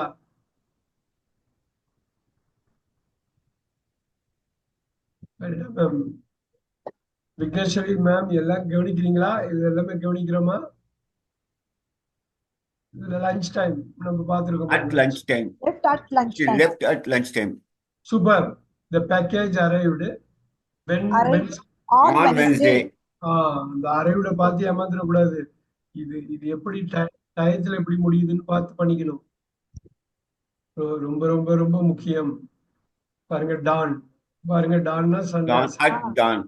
சரிடா மேம். விக்னேஸ்வரி மேம், எல்லாம் கவனிக்கிறீங்களா? இது எல்லாமே கவனிக்கிறோமா? லஞ்ச் டைம் நம்ம பார்த்திருக்கோம். At lunch time. Left at lunch She time. left at lunch time. Super. The package arrived when On On Wednesday. Wednesday. அந்த அரைவிட பார்த்து ஏமாந்துடக்கூடாது. இது எப்படி டயத்துல எப்படி முடியுதுன்னு பார்த்து பண்ணிக்கணும். ரொம்ப ரொம்ப ரொம்ப முக்கியம். பாருங்க, டான். பாருங்க, Donna Dawn. Sunrise. At dawn.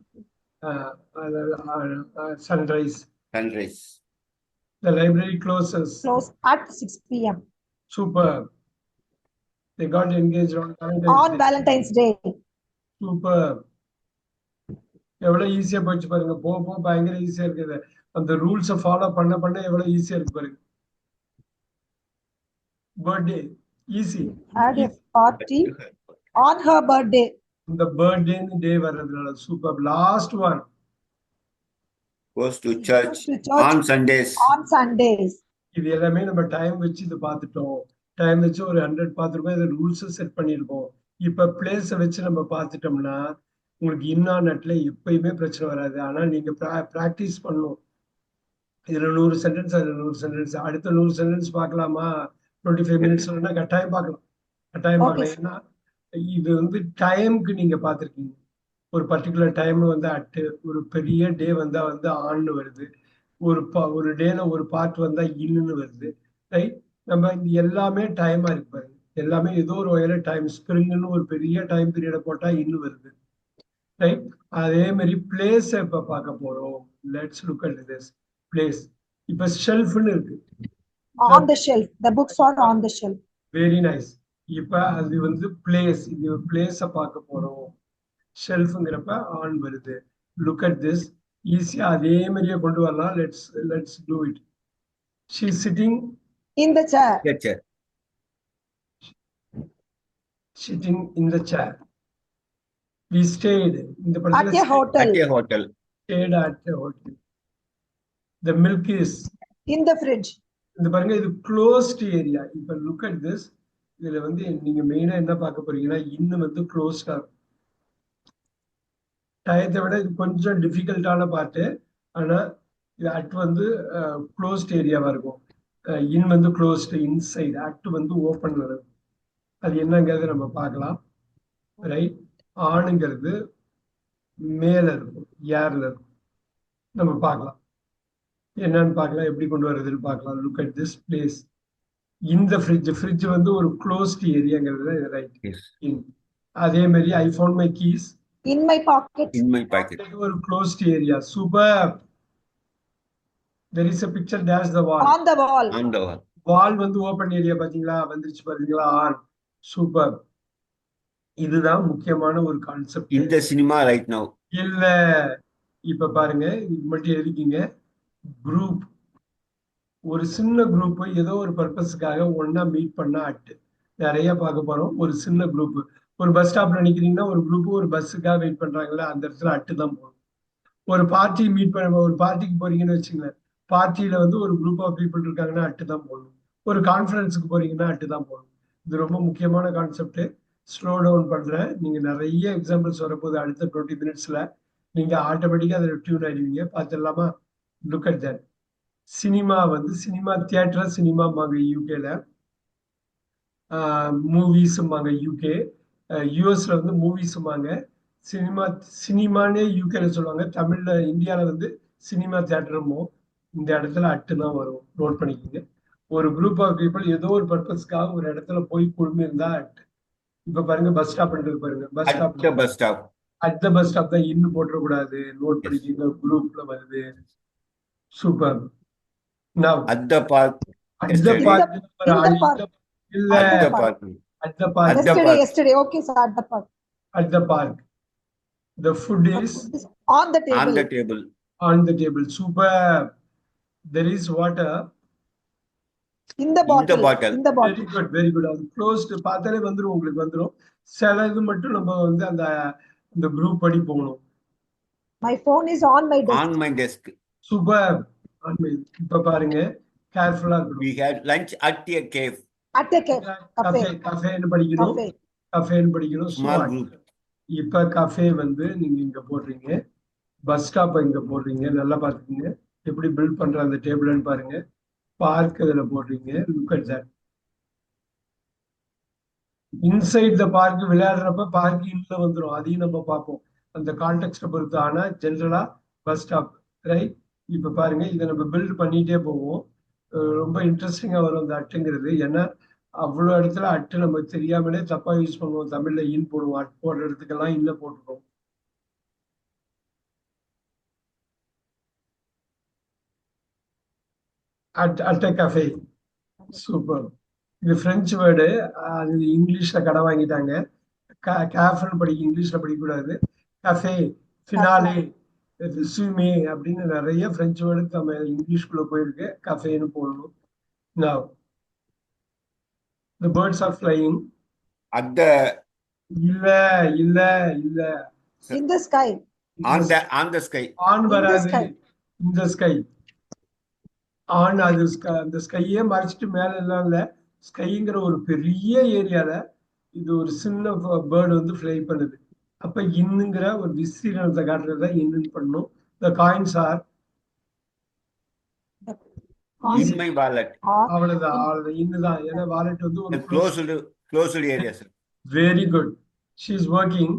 Sunrise. Sunrise. The library closes. Close at 6 p.m. Super. They got engaged on On Valentine's Day. Super. எவ்வளவு ஈஸியா போச்சு பாருங்க. போ பயங்கர ஈஸியா இருக்குது. அந்த ரூல்ஸை ஃபாலோ பண்ண எவ்வளவு ஈஸியா இருக்கு பாருங்க. Birthday easy. Had a party on her birthday. இந்த பர்த்டே டே வர்றதுனால super. Last one. Goes to church To church on Sundays. on Sundays. இது எல்லாமே நம்ம டைம் வச்சு இது பார்த்துட்டோம். டைம் வச்சு ஒரு 100 பார்த்துருக்கோம். இது ரூல்ஸ் செட் பண்ணியிருக்கோம். இப்ப பிளேஸை வச்சு நம்ம பார்த்துட்டோம்னா உங்களுக்கு இன்னானட்ல எப்பயுமே பிரச்சனை வராது. ஆனா நீங்க பிராக்டிஸ் பண்ணணும். இதுல 100 சென்டென்ஸ், அதுல 100 சென்டென்ஸ், அடுத்த 100 சென்டென்ஸ் பார்க்கலாமா? 25 மினிட்ஸ் கட்டாயம் பார்க்கலாம். ஏன்னா இது வந்து டைமுக்கு நீங்க பார்த்திருக்கீங்க. ஒரு பர்டிகுலர் டைம் வந்து அட்டு, ஒரு பெரிய டே வந்தா வந்து ஆன்னு வருது, ஒரு டேல ஒரு பார்ட் வந்தா இன்னுன்னு வருது. ரைட்? நம்ம இந்த எல்லாமே டைமா இருக்கு பாருங்க. எல்லாமே ஏதோ ஒரு வகையில டைம். ஸ்பிரிங்னு ஒரு பெரிய டைம் பீரியட போட்டா இன்னும் வருது. ரைட்? அதே மாதிரி பிளேஸ் இப்ப பார்க்க போறோம். Let's look at this place. இப்ப ஷெல்ஃப்னு இருக்கு. On the shelf. The books are on the shelf. Very nice. இப்ப அது வந்து பிளேஸ். இது பிளேஸ பார்க்க போறோம். ஷெல்ஃப்ங்கிறப்ப ஆன் வருது. Look at this. ஈஸியா அதே மாதிரியே கொண்டு வரலாம். Let's do it. She is sitting In the chair. Yeah, chair. sitting in the chair. We stayed in the At a hotel. At a hotel. stayed at a hotel. The milk is In the fridge. இந்த பாருங்க இது closed area. இப்ப look at this. இதுல வந்து நீங்க மெயினா என்ன பார்க்க போறீங்கன்னா இன்னும் வந்து க்ளோஸ்டா டயத்தை விட இது கொஞ்சம் டிஃபிகல்ட்டான பார்ட்டு. ஆனா இது அட் வந்து க்ளோஸ்ட் ஏரியாவா இருக்கும். இன் வந்து க்ளோஸ்டு இன்சைட், அட் வந்து ஓப்பன்ல இருக்கும். அது என்னங்கிறது நம்ம பார்க்கலாம். ரைட். ஆணுங்கிறது மேல இருக்கும், ஏர்ல இருக்கும். நம்ம பார்க்கலாம் என்னன்னு பார்க்கலாம், எப்படி கொண்டு வர்றதுன்னு பார்க்கலாம். Look at this place. இந்த ஃப்ரிட்ஜ் வந்து ஒரு க்ளோஸ்ட் ஏரியாங்கிறது ரைட். Yes. அதே மாதிரி I found my keys In my pocket. In my pocket. ஒரு closed area. Super. there is a picture dash the wall. On the wall. On the wall. வால் வந்து open area பாத்தீங்களா, வந்துருச்சு பாத்தீங்களா, on. Super. இதுதான் முக்கியமான ஒரு concept. In the cinema right now. இல்ல, இப்ப பாருங்க, இது மட்டும் எழுதிக்கிங்க. குரூப், ஒரு சின்ன குரூப் ஏதோ ஒரு பர்பஸ்க்காக ஒன்னா மீட் பண்ண அட்டு நிறைய பார்க்க போறோம். ஒரு சின்ன குரூப், ஒரு பஸ் ஸ்டாப்ல நிக்கிறீங்கன்னா ஒரு குரூப் ஒரு பஸ்ஸுக்காக வெயிட் பண்றாங்களா, அந்த இடத்துல அட்டு தான் போகணும். ஒரு பார்ட்டி மீட் பண்ண, ஒரு பார்ட்டிக்கு போறீங்கன்னு வச்சுங்களேன், பார்ட்டியில வந்து ஒரு குரூப் ஆஃப் பீப்புள் இருக்காங்கன்னா அட்டு தான் போகணும். ஒரு கான்ஃபரன்ஸுக்கு போறீங்கன்னா அட்டு தான் போகணும். இது ரொம்ப முக்கியமான கான்செப்ட். ஸ்லோ டவுன் பண்றேன். நீங்க நிறைய எக்ஸாம்பிள்ஸ் வரப்போகுது அடுத்த 20 மினிட்ஸ்ல. நீங்க ஆட்டோமேட்டிக்கா அதை டியூன் ஆயிடுவீங்க. பார்த்துடலாமா? Look at that. சினிமா வந்து சினிமா தியேட்டர் சினிமாம்பாங்க யூகேல, மூவிஸும்பாங்க யூகே. யூஎஸ்ல வந்து மூவிஸும்பாங்க. சினிமானே யூகேல சொல்லுவாங்க. தமிழ்ல இந்தியாவில வந்து சினிமா தியேட்டருமோ. இந்த இடத்துல அட்டு தான் வரும். நோட் பண்ணிக்கோங்க. ஒரு குரூப் ஆஃப் பீப்புள் ஏதோ ஒரு பர்பஸ்க்காக ஒரு இடத்துல போய் குழுமி இருந்தா அட்டு. இப்ப பாருங்க பஸ் ஸ்டாப் பாருங்க. Bus At stop, the bus stop. At the bus stop தான் இன்னும் போட்டுறக்கூடாது. நோட் பண்ணிக்கோங்க. குரூப்ல வருது. Super. Now, At the park. at the Yesterday. park. In the park. இல்ல, At the park. at the park. At the Yesterday, park. yesterday. Okay, sir. At the park. At the park. The food is On the table. On the table. on the table. Super. There is water. In the bottle. In the bottle. In the Very bottle. good, very good. அது closed பார்த்தாலே வந்துடும், உங்களுக்கு வந்துடும். சில இது மட்டும் நம்ம வந்து அந்த குரூப் படி போகணும். My phone is on my desk. On my desk. Super. இப்ப பாருங்க, கேர்ஃபுல்லா இருக்கணும். We had lunch at a cave. At a cafe. Cafe, கஃபேன்னு படிக்கணும். Cafe. கஃபேன்னு படிக்கணும். Small Smart. group. இப்ப கஃபே வந்து நீங்க இங்க போடுறீங்க, பஸ் ஸ்டாப் இங்க போடுறீங்க. நல்லா பாத்துக்கீங்க எப்படி பில்ட் பண்ற அந்த டேபிள்னு பாருங்க. பார்க் இதுல போடுறீங்க. Look at that. Inside the park விளையாடுறப்ப பார்க் இன்ன வந்துடும். அதையும் நம்ம பார்ப்போம் அந்த கான்டெக்ட பொறுத்து. ஆனா ஜென்ரலா பஸ் ஸ்டாப். ரைட். இப்ப பாருங்க, இதை நம்ம பில்ட் பண்ணிட்டே போவோம். ரொம்ப இன்ட்ரெஸ்டிங்கா வரும் அந்த அட்டுங்கிறது. ஏன்னா அவ்வளவு இடத்துல அட்டு நமக்கு தெரியாமலே தப்பா யூஸ் பண்ணுவோம். தமிழ்ல இன் போடுவோம். அட் போடுற இடத்துக்கெல்லாம் இன்ன போட்டுருவோம். At a cafe. சூப்பர். இது பிரெஞ்சு வேர்டு. அது இங்கிலீஷ்ல கடை வாங்கிட்டாங்க. கேஃப்னு படிக்க, இங்கிலீஷ்ல படிக்கக்கூடாது. கஃபே, ஃபினாலே, ரெஸ்யூமே அப்படின்னு நிறைய பிரெஞ்சு வேர்டு நம்ம இங்கிலீஷ்குள்ள போயிருக்கு. கஃபேன்னு போடணும். Now, the birds are flying. At the. இல்ல இல்ல இல்ல. In the sky. On the sky. On வராது. sky. இந்த ஸ்கை. ஆன் அது அந்த ஸ்கையே மறைச்சிட்டு மேல எல்லாம் இல்ல. ஸ்கைங்கிற ஒரு பெரிய ஏரியால இது ஒரு சின்ன பேர்டு வந்து ஃப்ளை பண்ணுது. அப்ப இன்னுங்கிற ஒரு விஸ்தீரணத்தை காட்டுறதா இன்னுன்னு பண்ணணும். The coins are. In my wallet. அவ்வளவுதான் இன்னுதான். ஏன்னா வாலெட் வந்து The ஒரு closed area, sir. Very good. She is working.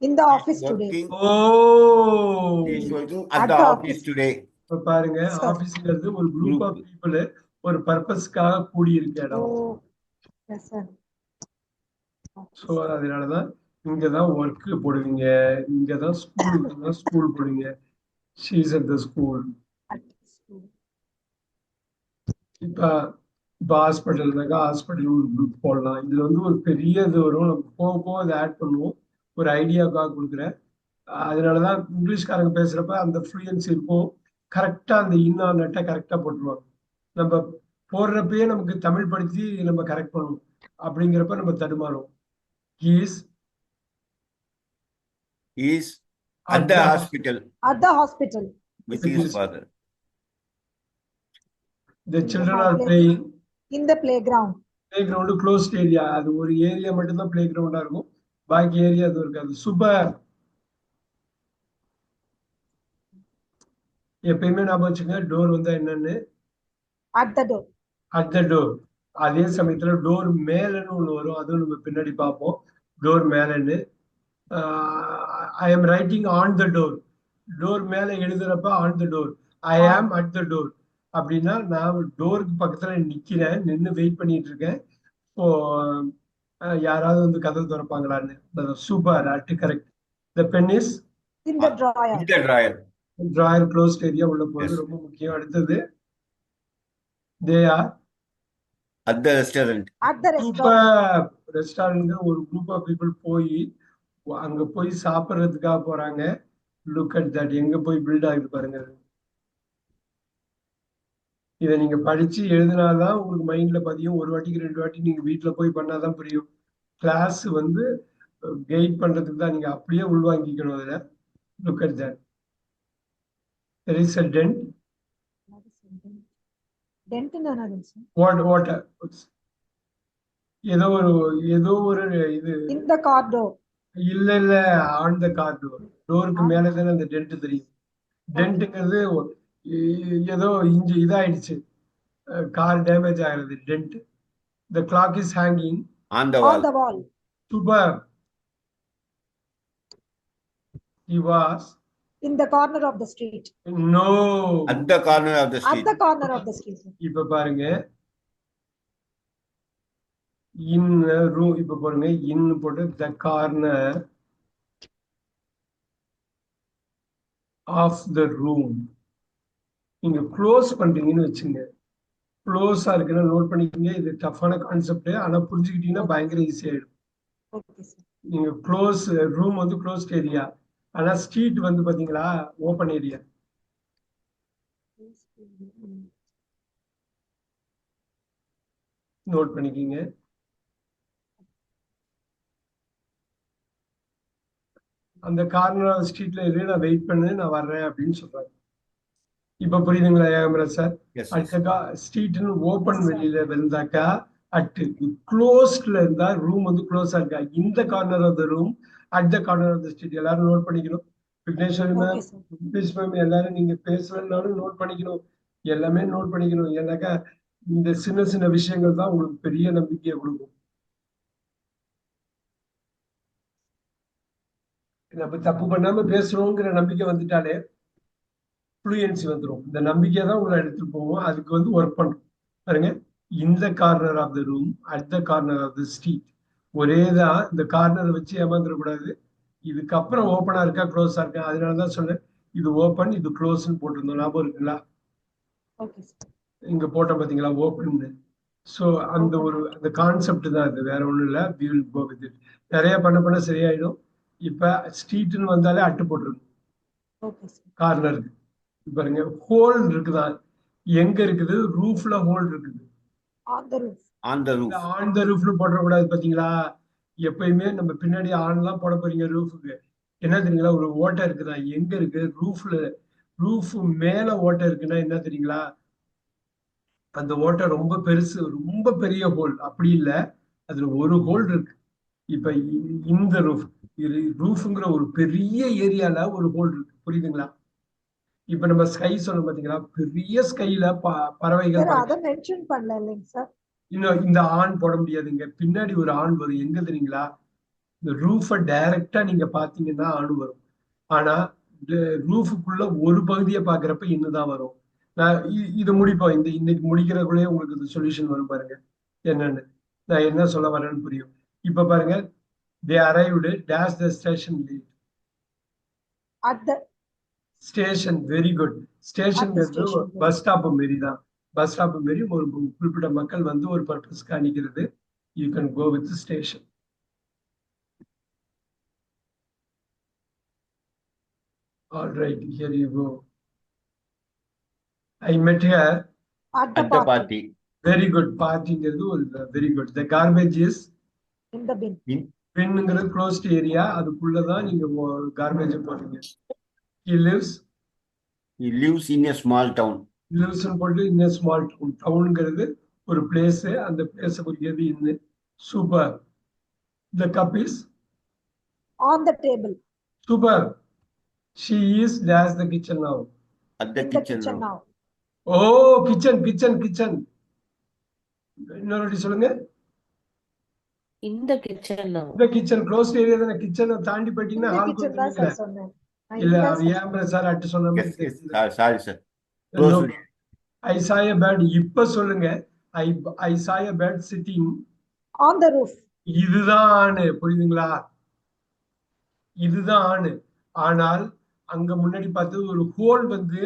In the office today. Working. Oh, He is working at the office today. இப்ப பாருங்க, ஆபீஸ்ங்கிறது ஒரு குரூப் ஆஃப் பீப்புள் ஒரு பர்பஸ்க்காக கூடி இருக்க இடம். Oh, yes, sir. ஸோ அதனாலதான் இங்கதான் ஒர்க் போடுவீங்க, இங்கதான் ஸ்கூல் போடுவீங்க. She is at the school. At school. இப்ப ஹாஸ்பிட்டல்னாக்கா ஹாஸ்பிட்டல் ஒரு குரூப் போடலாம். இதுல வந்து ஒரு பெரிய இது வரும். நம்ம போக போக அதை ஆட் பண்ணுவோம். ஒரு ஐடியாவுக்காக கொடுக்குறேன். அதனாலதான் இங்கிலீஷ்காரங்க பேசுறப்ப அந்த ஃப்ளூயன்சி இருக்கும். கரெக்டா அந்த நெட்டை கரெக்டா போட்டுருவாங்க. நம்ம போடுறப்பயே நமக்கு தமிழ் படிச்சு நம்ம கரெக்ட் பண்ணுவோம். அப்படிங்கிறப்ப நம்ம தடுமாறுவோம். He is is at the hospital At the hospital. with With his his- father. The children are playing. In the playground. Playground closed area. அது ஒரு ஏரியா மட்டும்தான் பிளே கிரவுண்டா இருக்கும். பாக்கி ஏரியா அது இருக்காது. சூப்பர். எப்பயுமே ஞாபகம் வச்சுங்க டோர் வந்தா என்னன்னு. At the door. At the door. அதே சமயத்துல டோர் மேலன்னு ஒண்ணு வரும். அதுவும் நம்ம பின்னாடி பார்ப்போம். டோர் மேலன்னு. I am writing on the door. Door மேல எழுதுறப்ப ஆன் த டோர். ஐ ஆம் அட் த டோர். அப்படின்னா நான் டோருக்கு பக்கத்துல நிக்கிறேன். நின்னு வெயிட் பண்ணிட்டு இருக்கேன். இப்போ யாராவது வந்து கதவு திறப்பாங்களான்னு. Super. At correct. The pen is In the drawer. In the drawer. Drawer closed area உள்ள போகுது. Yes. ரொம்ப முக்கியம். அடுத்தது they are At the restaurant. At the restaurant. Super. Restaurant ஒரு குரூப் ஆஃப் பீப்புள் போய் அங்க போய் சாப்பிட்றதுக்காக போறாங்க. Look at that. எங்க போய் பில்ட் ஆகுது பாருங்க. இதை நீங்க படிச்சு எழுதினாதான் உங்களுக்கு மைண்ட்ல பதியும். ஒரு வாட்டிக்கு 2 வாட்டி நீங்க வீட்டுல போய் பண்ணாதான் புரியும். கிளாஸ் வந்து கைட் பண்றதுக்கு தான். நீங்க அப்படியே உள்வாங்கிக்கணும். அதுல look at that. there is a dent. Dent in another. What ஏதோ ஒரு இது In the car door. இல்ல ஆன் த கார் டோர். டோருக்கு மேல தானே அந்த டென்ட் தெரியும். டென்ட்ங்கிறது ஏதோ இதாயிடுச்சு. கார் டேமேஜ் ஆகிறது. Dent. The clock is hanging On the On wall. the wall. சூப்பர். he was In the corner of the street. no. At the corner of the At street. the corner of the street. இப்ப பாருங்க இன் room. இப்ப பாருங்க in போட்டு the corner of the room. நீங்க close பண்றீங்கன்னு வச்சுங்க. க்ளோஸா இருக்குன்னா நோட் பண்ணிக்கோங்க. இது டஃப்பான கான்செப்ட். ஆனா புரிஞ்சுக்கிட்டீங்கன்னா பயங்கர ஈஸி ஆயிடும். Okay, sir. நீங்க க்ளோஸ் ரூம் வந்து க்ளோஸ்ட் ஏரியா. ஆனா ஸ்ட்ரீட் வந்து பாத்தீங்களா ஓப்பன் ஏரியா. நோட் பண்ணிக்கிங்க. அந்த கார்னர் ஸ்ட்ரீட்ல இரு, நான் வெயிட் பண்ணு, நான் வர்றேன் அப்படின்னு சொல்றாரு. இப்ப புரியுதுங்களா ஏகம்பரத் சார்? Yes. அடுத்த ஸ்ட்ரீட்னு ஓப்பன் வெளியில இருந்தாக்கா அட். க்ளோஸ்ட்ல இருந்தா ரூம் வந்து க்ளோஸா இருக்கா. இந்த corner of the room at the corner of the street. எல்லாரும் நோட் பண்ணிக்கணும். Vigneshwari ma'am, Okay, sir. Nitish ma'am எல்லாரும் நீங்க பேசலன்னாலும் நோட் பண்ணிக்கணும். எல்லாமே நோட் பண்ணிக்கணும். ஏன்னாக்கா இந்த சின்ன சின்ன விஷயங்கள் தான் உங்களுக்கு பெரிய நம்பிக்கையை கொடுக்கும். நம்ம தப்பு பண்ணாம பேசுறோங்கிற நம்பிக்கை வந்துட்டாலே ஃப்ளூயன்சி வந்துடும். இந்த நம்பிக்கை தான் உங்களை எடுத்துட்டு போவோம். அதுக்கு வந்து ஒர்க் பண்ணும். பாருங்க, இந்த corner of the room at the corner of the street. ஒரே தான். இந்த கார்னரை வச்சு ஏமாந்துடக்கூடாது. இதுக்கப்புறம் ஓப்பனா இருக்கா க்ளோஸா இருக்கா. அதனாலதான் சொன்னேன் இது ஓப்பன் இது க்ளோஸ்ன்னு போட்டிருந்தோம். ஞாபகம் இருக்குங்களா? Okay, sir. இங்க போட்டோம் பாத்தீங்களா ஓப்பன். ஸோ அந்த கான்செப்ட் தான் இது. வேற ஒண்ணும் இல்லை. we will go with it. நிறைய பண்ண சரியாயிடும். இப்ப ஸ்ட்ரீட்னு வந்தாலே அட்டு போட்டுருங்க. Okay, sir. கார்னருக்கு பாருங்க ஹோல் இருக்குதா. எங்க இருக்குது? ரூஃப்ல ஹோல் இருக்குது. On the roof. On the roof. On the ரூஃப்னு போடக்கூடாது. பாத்தீங்களா? எப்பயுமே நம்ம பின்னாடி ஆன்லாம் போட போறீங்க ரூஃபுக்கு. என்ன தெரியுங்களா? ஒரு ஓட்டை இருக்குதா. எங்க இருக்கு? ரூஃப்ல. ரூஃப் மேல ஓட்டை இருக்குன்னா என்ன தெரியுங்களா? அந்த ஓட்டை ரொம்ப பெருசு, ரொம்ப பெரிய ஹோல். அப்படி இல்ல, அதுல ஒரு ஹோல் இருக்கு. இப்ப இந்த ரூஃப்ங்கிற ஒரு பெரிய ஏரியால ஒரு ஹோல் இருக்கு. புரியுதுங்களா? இப்ப நம்ம ஸ்கை சொல்ல பாத்தீங்களா? பெரிய ஸ்கைல பறவைகள் Sir, பறக்கும். அதை mention பண்ணல இல்லைங்க சார். இன்னும் இந்த ஆண் போட முடியாதுங்க. பின்னாடி ஒரு ஆண் வரும். எங்க தெரியுங்களா? இந்த ரூஃபை டைரக்டா நீங்க பாத்தீங்கன்னா ஆண் வரும். ஆனா ரூஃபுக்குள்ள ஒரு பகுதியை பாக்குறப்ப இன்னுதான் வரும். நான் இது முடிப்போம். இன்னைக்கு முடிக்கிறதுக்குள்ளேயே உங்களுக்கு இந்த சொல்யூஷன் வரும். பாருங்க என்னன்னு நான் என்ன சொல்ல வரேன்னு புரியும். இப்ப பாருங்க, they arrived dash the station late. At the station. Very good. Station station. Bus stop மாரி தான். பஸ் ஸ்டாப் மாரி ஒரு குறிப்பிட்ட மக்கள் வந்து ஒரு பர்பஸ்க்கு அணிக்கிறது. You can go with station. All right, here you go. I met her. at the At the party. party. Very good. Partyங்கிறது ஒரு very good. The garbage is In the bin. பின்னுங்கிறது க்ளோஸ்ட் ஏரியா, அதுக்குள்ளதான் நீங்க garbage போடுறீங்க. He lives in a small town. போட்டு in a small town. டவுன்ங்கிறது ஒரு place, அந்த பிளேஸை குறிக்கிறது இன்னு. Super. The cup is On the table. super. She is dash the kitchen now. At the In the kitchen kitchen now. now. Oh, kitchen. இன்னொரு வாட்டி சொல்லுங்க. In the kitchen now. இந்த kitchen closed area தானே. கிச்சனை தாண்டி In போயிட்டீங்கன்னா the ஹாலுக்கு kitchen தான் வந்துருவீங்களே. சார் சொன்னேன். இல்ல இல்ல அது sir. ஏன் சார் அட்டு சொன்ன Yes, மாதிரி yes. தெரியுது. Sorry, sir. No. Close. I saw a bird. இப்ப சொல்லுங்க. I saw a bird sitting. On the roof. இதுதான் ஆணு, புரியுதுங்களா? இதுதான் ஆணு. ஆனால் அங்க முன்னாடி பார்த்தது ஒரு ஹோல் வந்து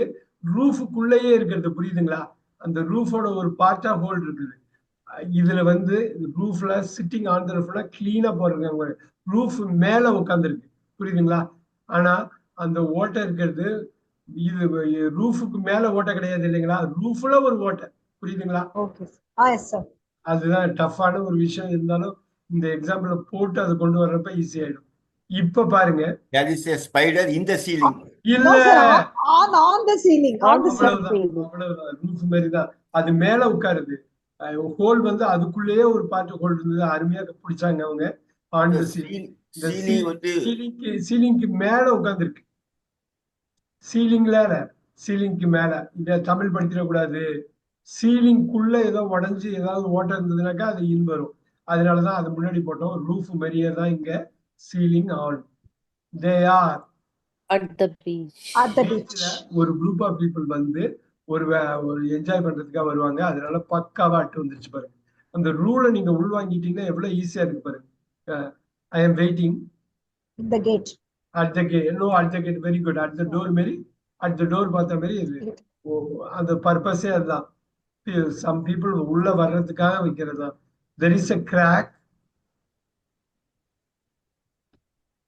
ரூஃபுக்குள்ளேயே இருக்கிறது, புரியுதுங்களா? அந்த ரூஃபோட ஒரு பார்ட்டா ஹோல் இருக்குது. இதுல வந்து ரூஃப்ல சிட்டிங் ஆன் த ரூஃப்ல கிளீனா போடுறாங்க. ரூஃப் மேல உட்காந்துருக்கு, புரியுதுங்களா? ஆனா அந்த ஓட்டை இருக்கிறது இது ரூஃபுக்கு மேல ஓட்டை கிடையாது இல்லைங்களா? ரூஃப்ல ஒரு ஓட்டை, புரியுதுங்களா? Okay. Yes sir. அதுதான் டஃப்பான ஒரு விஷயம். இருந்தாலும் இந்த எக்ஸாம்பிள போட்டு அதை கொண்டு வர்றப்ப ஈஸி ஆயிடும். இப்ப பாருங்க. There is a spider in the ceiling. இல்ல, No sir. On the ceiling. On the ceiling. அவ்வளவுதான் ரூஃப் மாதிரிதான். அது மேல உட்காருது. ஹோல் வந்து அதுக்குள்ளேயே ஒரு பார்ட் ஹோல் இருந்தது. அருமையா பிடிச்சாங்க அவங்க. On the ceiling. Ceiling வந்து சீலிங்க்கு மேல உட்கார்ந்துருக்கு. சீலிங்க்கு மேல. இத தமிழ் படுத்திடக்கூடாது. சீலிங்குள்ள ஏதோ உடைஞ்சு ஏதாவது ஓட்டம் இருந்ததுனாக்கா அது இன் வரும். அதனாலதான் அது முன்னாடி போட்டோம். ரூஃப் மாதிரியே தான் இங்க ceiling on. They are At the beach. At the beach. ஒரு குரூப் ஆஃப் பீப்புள் வந்து ஒரு என்ஜாய் பண்றதுக்காக வருவாங்க. அதனால பக்காவா அட்டு வந்துருச்சு பாருங்க. அந்த ரூலை நீங்க உள்வாங்கிட்டீங்கன்னா எவ்வளவு ஈஸியா இருக்கு பாருங்க. I am waiting In the gate. At the gate. No, at the gate very good. At the door மாரி, அட் த டோர் பார்த்த மாதிரி இது. அந்த பர்பஸே அதுதான். சம் பீப்புள் உள்ள வர்றதுக்காக வைக்கிறது தான். There is a crack.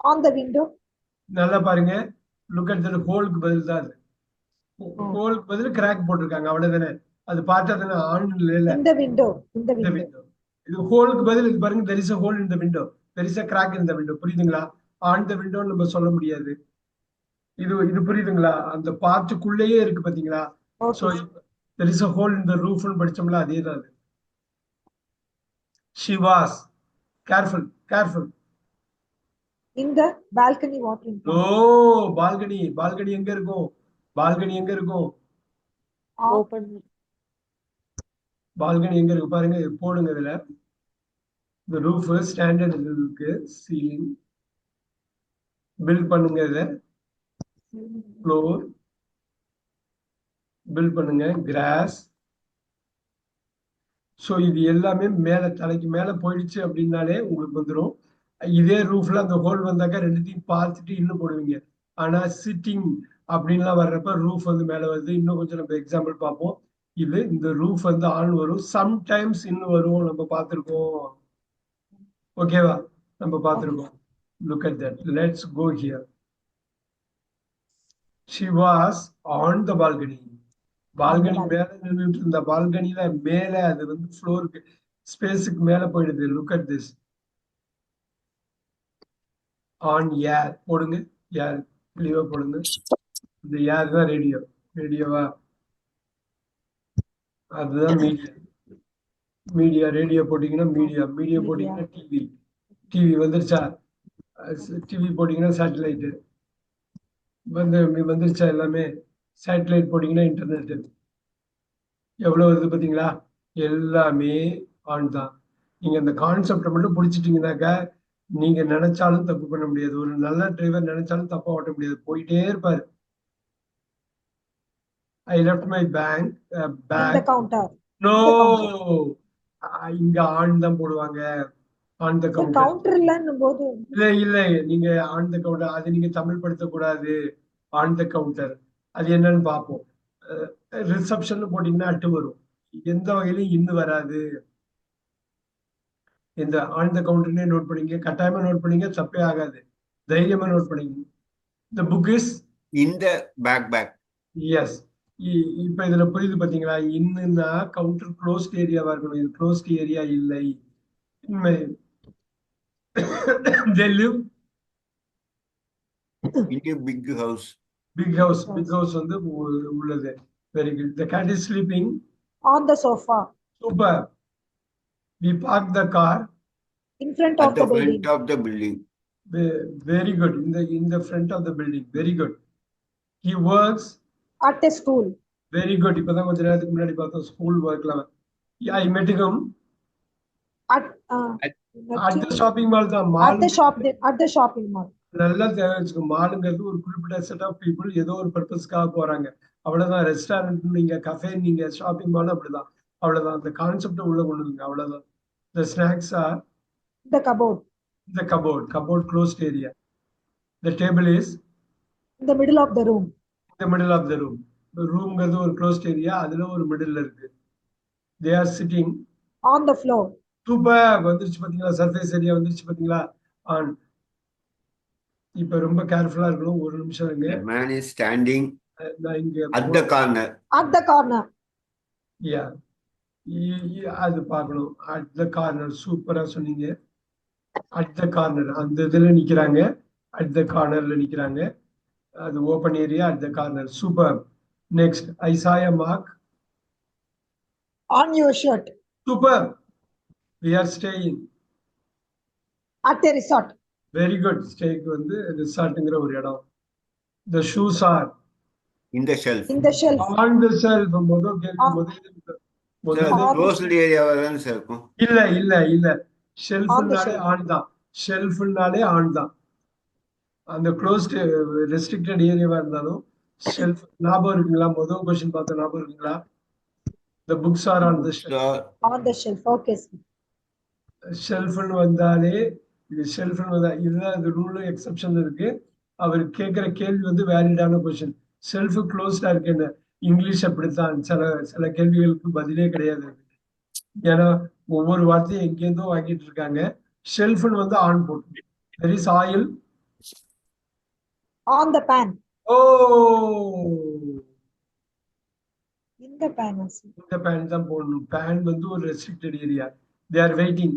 On the window. நல்லா பாருங்க. லுக் அட் த ஹோலுக்கு பதில் தான் அது. ஹோலுக்கு பதில் கிராக் போட்டிருக்காங்க, அவ்வளவுதானே. அது பார்த்தா தானே ஆன் இல்ல. In the window. In the இந்த window. விண்டோ. இது ஹோலுக்கு பதில் இது பாருங்க. there is a hole in the window. there is a crack in the window. புரியுதுங்களா? ஆன் த விண்டோ நம்ம சொல்ல முடியாது. இது புரியுதுங்களா? அந்த பார்ட்டுக்குள்ளேயே இருக்கு பாத்தீங்களா? So Okay. there is a hole in the roof னு படிச்சோம்ல, அதேதான் அது. she was careful. In the balcony watering oh, plant. Balcony எங்க இருக்கும்? பால்கனி எங்க இருக்கும்? Open. பால்கனி எங்க இருக்கு பாருங்க. இது போடுங்க. இதுல இந்த ரூஃப் ஸ்டாண்டர்ட் இருக்கு. சீலிங் பில்ட் பண்ணுங்க. இதை ஃப்ளோர் பில்ட் பண்ணுங்க. கிராஸ். ஸோ இது எல்லாமே மேல தலைக்கு மேல போயிடுச்சு அப்படின்னாலே உங்களுக்கு வந்துடும். இதே ரூஃப்ல அந்த ஹோல் வந்தாக்கா ரெண்டுத்தையும் பார்த்துட்டு இன்னும் போடுவீங்க. ஆனா சிட்டிங் அப்படின்லாம் வர்றப்ப ரூஃப் வந்து மேல வருது. இன்னும் கொஞ்சம் நம்ம எக்ஸாம்பிள் பார்ப்போம். இது இந்த ரூஃப் வந்து ஆன் வரும், சம்டைம்ஸ் இன்னும் வரும். நம்ம பார்த்துருக்கோம். ஓகேவா? நம்ம பார்த்துருக்கோம். Look at that. Let's go here. she was on the balcony. Balcony மேல நின்றுட்டு இருந்த. பால்கனில மேல அது வந்து ஃப்ளோருக்கு ஸ்பேஸுக்கு மேல போயிடுது. Look at this. On air போடுங்க. ஏர் கிளியோ போடுங்க. இந்த ஏர் தான் ரேடியோவா? அதுதான் மீடியா. ரேடியோ போட்டீங்கன்னா மீடியா போட்டீங்கன்னா டிவி வந்துருச்சா? டிவி போட்டீங்கன்னா சேட்டலைட் வந்துருச்சா? எல்லாமே சேட்டலைட் போட்டீங்கன்னா இன்டர்நெட். எவ்வளவு வருது பாத்தீங்களா? எல்லாமே ஆன் தான். நீங்க அந்த கான்செப்டை மட்டும் பிடிச்சிட்டீங்கன்னாக்கா நீங்க நினைச்சாலும் தப்பு பண்ண முடியாது. ஒரு நல்ல டிரைவர் நினைச்சாலும் தப்பா ஓட்ட முடியாது. போயிட்டே இருப்பாரு. I left my In the bag. counter. No, இங்க ஆன் தான் போடுவாங்க. On the So counter. counter இல்லன்னும் போது இல்ல நீங்க ஆன் த கவுண்டர் அது நீங்க தமிழ் படுத்தக்கூடாது. ஆன் த கவுண்டர் அது என்னன்னு பார்ப்போம். ரிசப்ஷன் போட்டீங்கன்னா அட்டு வரும். எந்த வகையிலும் இன்னும் வராது. இந்த ஆன் த கவுண்டர்னே நோட் பண்ணிங்க. கட்டாயமா நோட் பண்ணிங்க. தப்பே ஆகாது. தைரியமா நோட் பண்ணிங்க. இந்த book is in the backpack. Yes. இப்ப இதுல புரியுது பாத்தீங்களா? இன்னுன்னா கவுண்டர் க்ளோஸ்ட் ஏரியாவா இருக்கணும். இது க்ளோஸ்ட் ஏரியா இல்லை. They live In a big house. big house வந்து உள்ளது. Very good. The cat is sleeping. On the sofa. Super. We park the car. In front At of the the building. front of the building. Very good. In the front of the building. Very good. He works. At a school. Very good. இப்பதான் கொஞ்ச நேரத்துக்கு முன்னாடி பார்த்தோம் school ஒர்க்ல. I met him At at the shopping mall தான். at the shopping mall. நல்லா தெரிஞ்சுக்கோ, மாலுங்கிறது ஒரு குறிப்பிட்ட செட் ஆஃப் பீப்புள் ஏதோ ஒரு பர்பஸ்க்காக போறாங்க. அவ்வளவுதான். ரெஸ்டாரண்ட் நீங்க, கஃபே நீங்க, ஷாப்பிங் மால் அப்படிதான். அவ்வளவுதான். அந்த கான்செப்ட் உள்ள கொண்டு வந்துங்க. அவ்வளவுதான். The snacks are The cupboard. the cupboard closed area. The table is In the middle of the room. in the middle of the room. ரூம்ங்கிறது ஒரு க்ளோஸ்ட் ஏரியா, அதுல ஒரு மிடில் இருக்கு. They are sitting On the floor. Super. வந்துருச்சு பாத்தீங்களா? Surface area வந்துருச்சு பாத்தீங்களா? On. இப்ப ரொம்ப கேர்ஃபுல்லா இருக்கணும். ஒரு நிமிஷம் இருங்க. The man is standing நான் இங்க at the corner. At the corner. Yeah. அது பார்க்கணும். At the corner. சூப்பரா சொன்னீங்க. At the corner. அந்த இதுல நிக்கிறாங்க. At the cornerல நிக்கிறாங்க. அது open area. At the corner. Super. Next. I saw a mark. On your shirt. Super. We are staying. At a resort. Very good. ஸ்டேக்கு வந்து ரிசார்ட்ங்கிற ஒரு இடம். The shoes are In the shelf. In the shelf. on the shelf. முதல் கேட்கும் போது Sir, அது closed area தான் sir இருக்கும். இல்ல ஷெல்ஃப்னாலே shelf. ஆன் தான். ஷெல்ஃப்னாலே ஆன் தான். அந்த க்ளோஸ்ட் ரெஸ்ட்ரிக்டட் ஏரியாவா இருந்தாலும் ஷெல்ஃப். ஞாபகம் இருக்குங்களா? முதல் கொஸ்டின் பார்த்த ஞாபகம் இருக்குங்களா? The books are on the shelf. So, On the shelf. Okay, sir. ஷெல்ஃப்னு வந்தாலே இது ஷெல்ஃப்னு வந்தா இதுதான் இந்த ரூலும் எக்ஸெப்ஷன் இருக்கு. அவர் கேட்கிற கேள்வி வந்து வேலிடான கொஸ்டின். ஷெல்ஃப் க்ளோஸ்டா இருக்குன்னு இங்கிலீஷ் அப்படித்தான். சில கேள்விகளுக்கு பதிலே கிடையாது. ஏன்னா ஒவ்வொரு வார்த்தையும் எங்கேருந்தோ வாங்கிட்டு இருக்காங்க. ஷெல்ஃப்னு வந்து ஆன் போட்டு. There is oil. On the pan. Oh, In the pan also. இந்த பேன் தான் போடணும். பேன் வந்து ஒரு restricted area. They are waiting.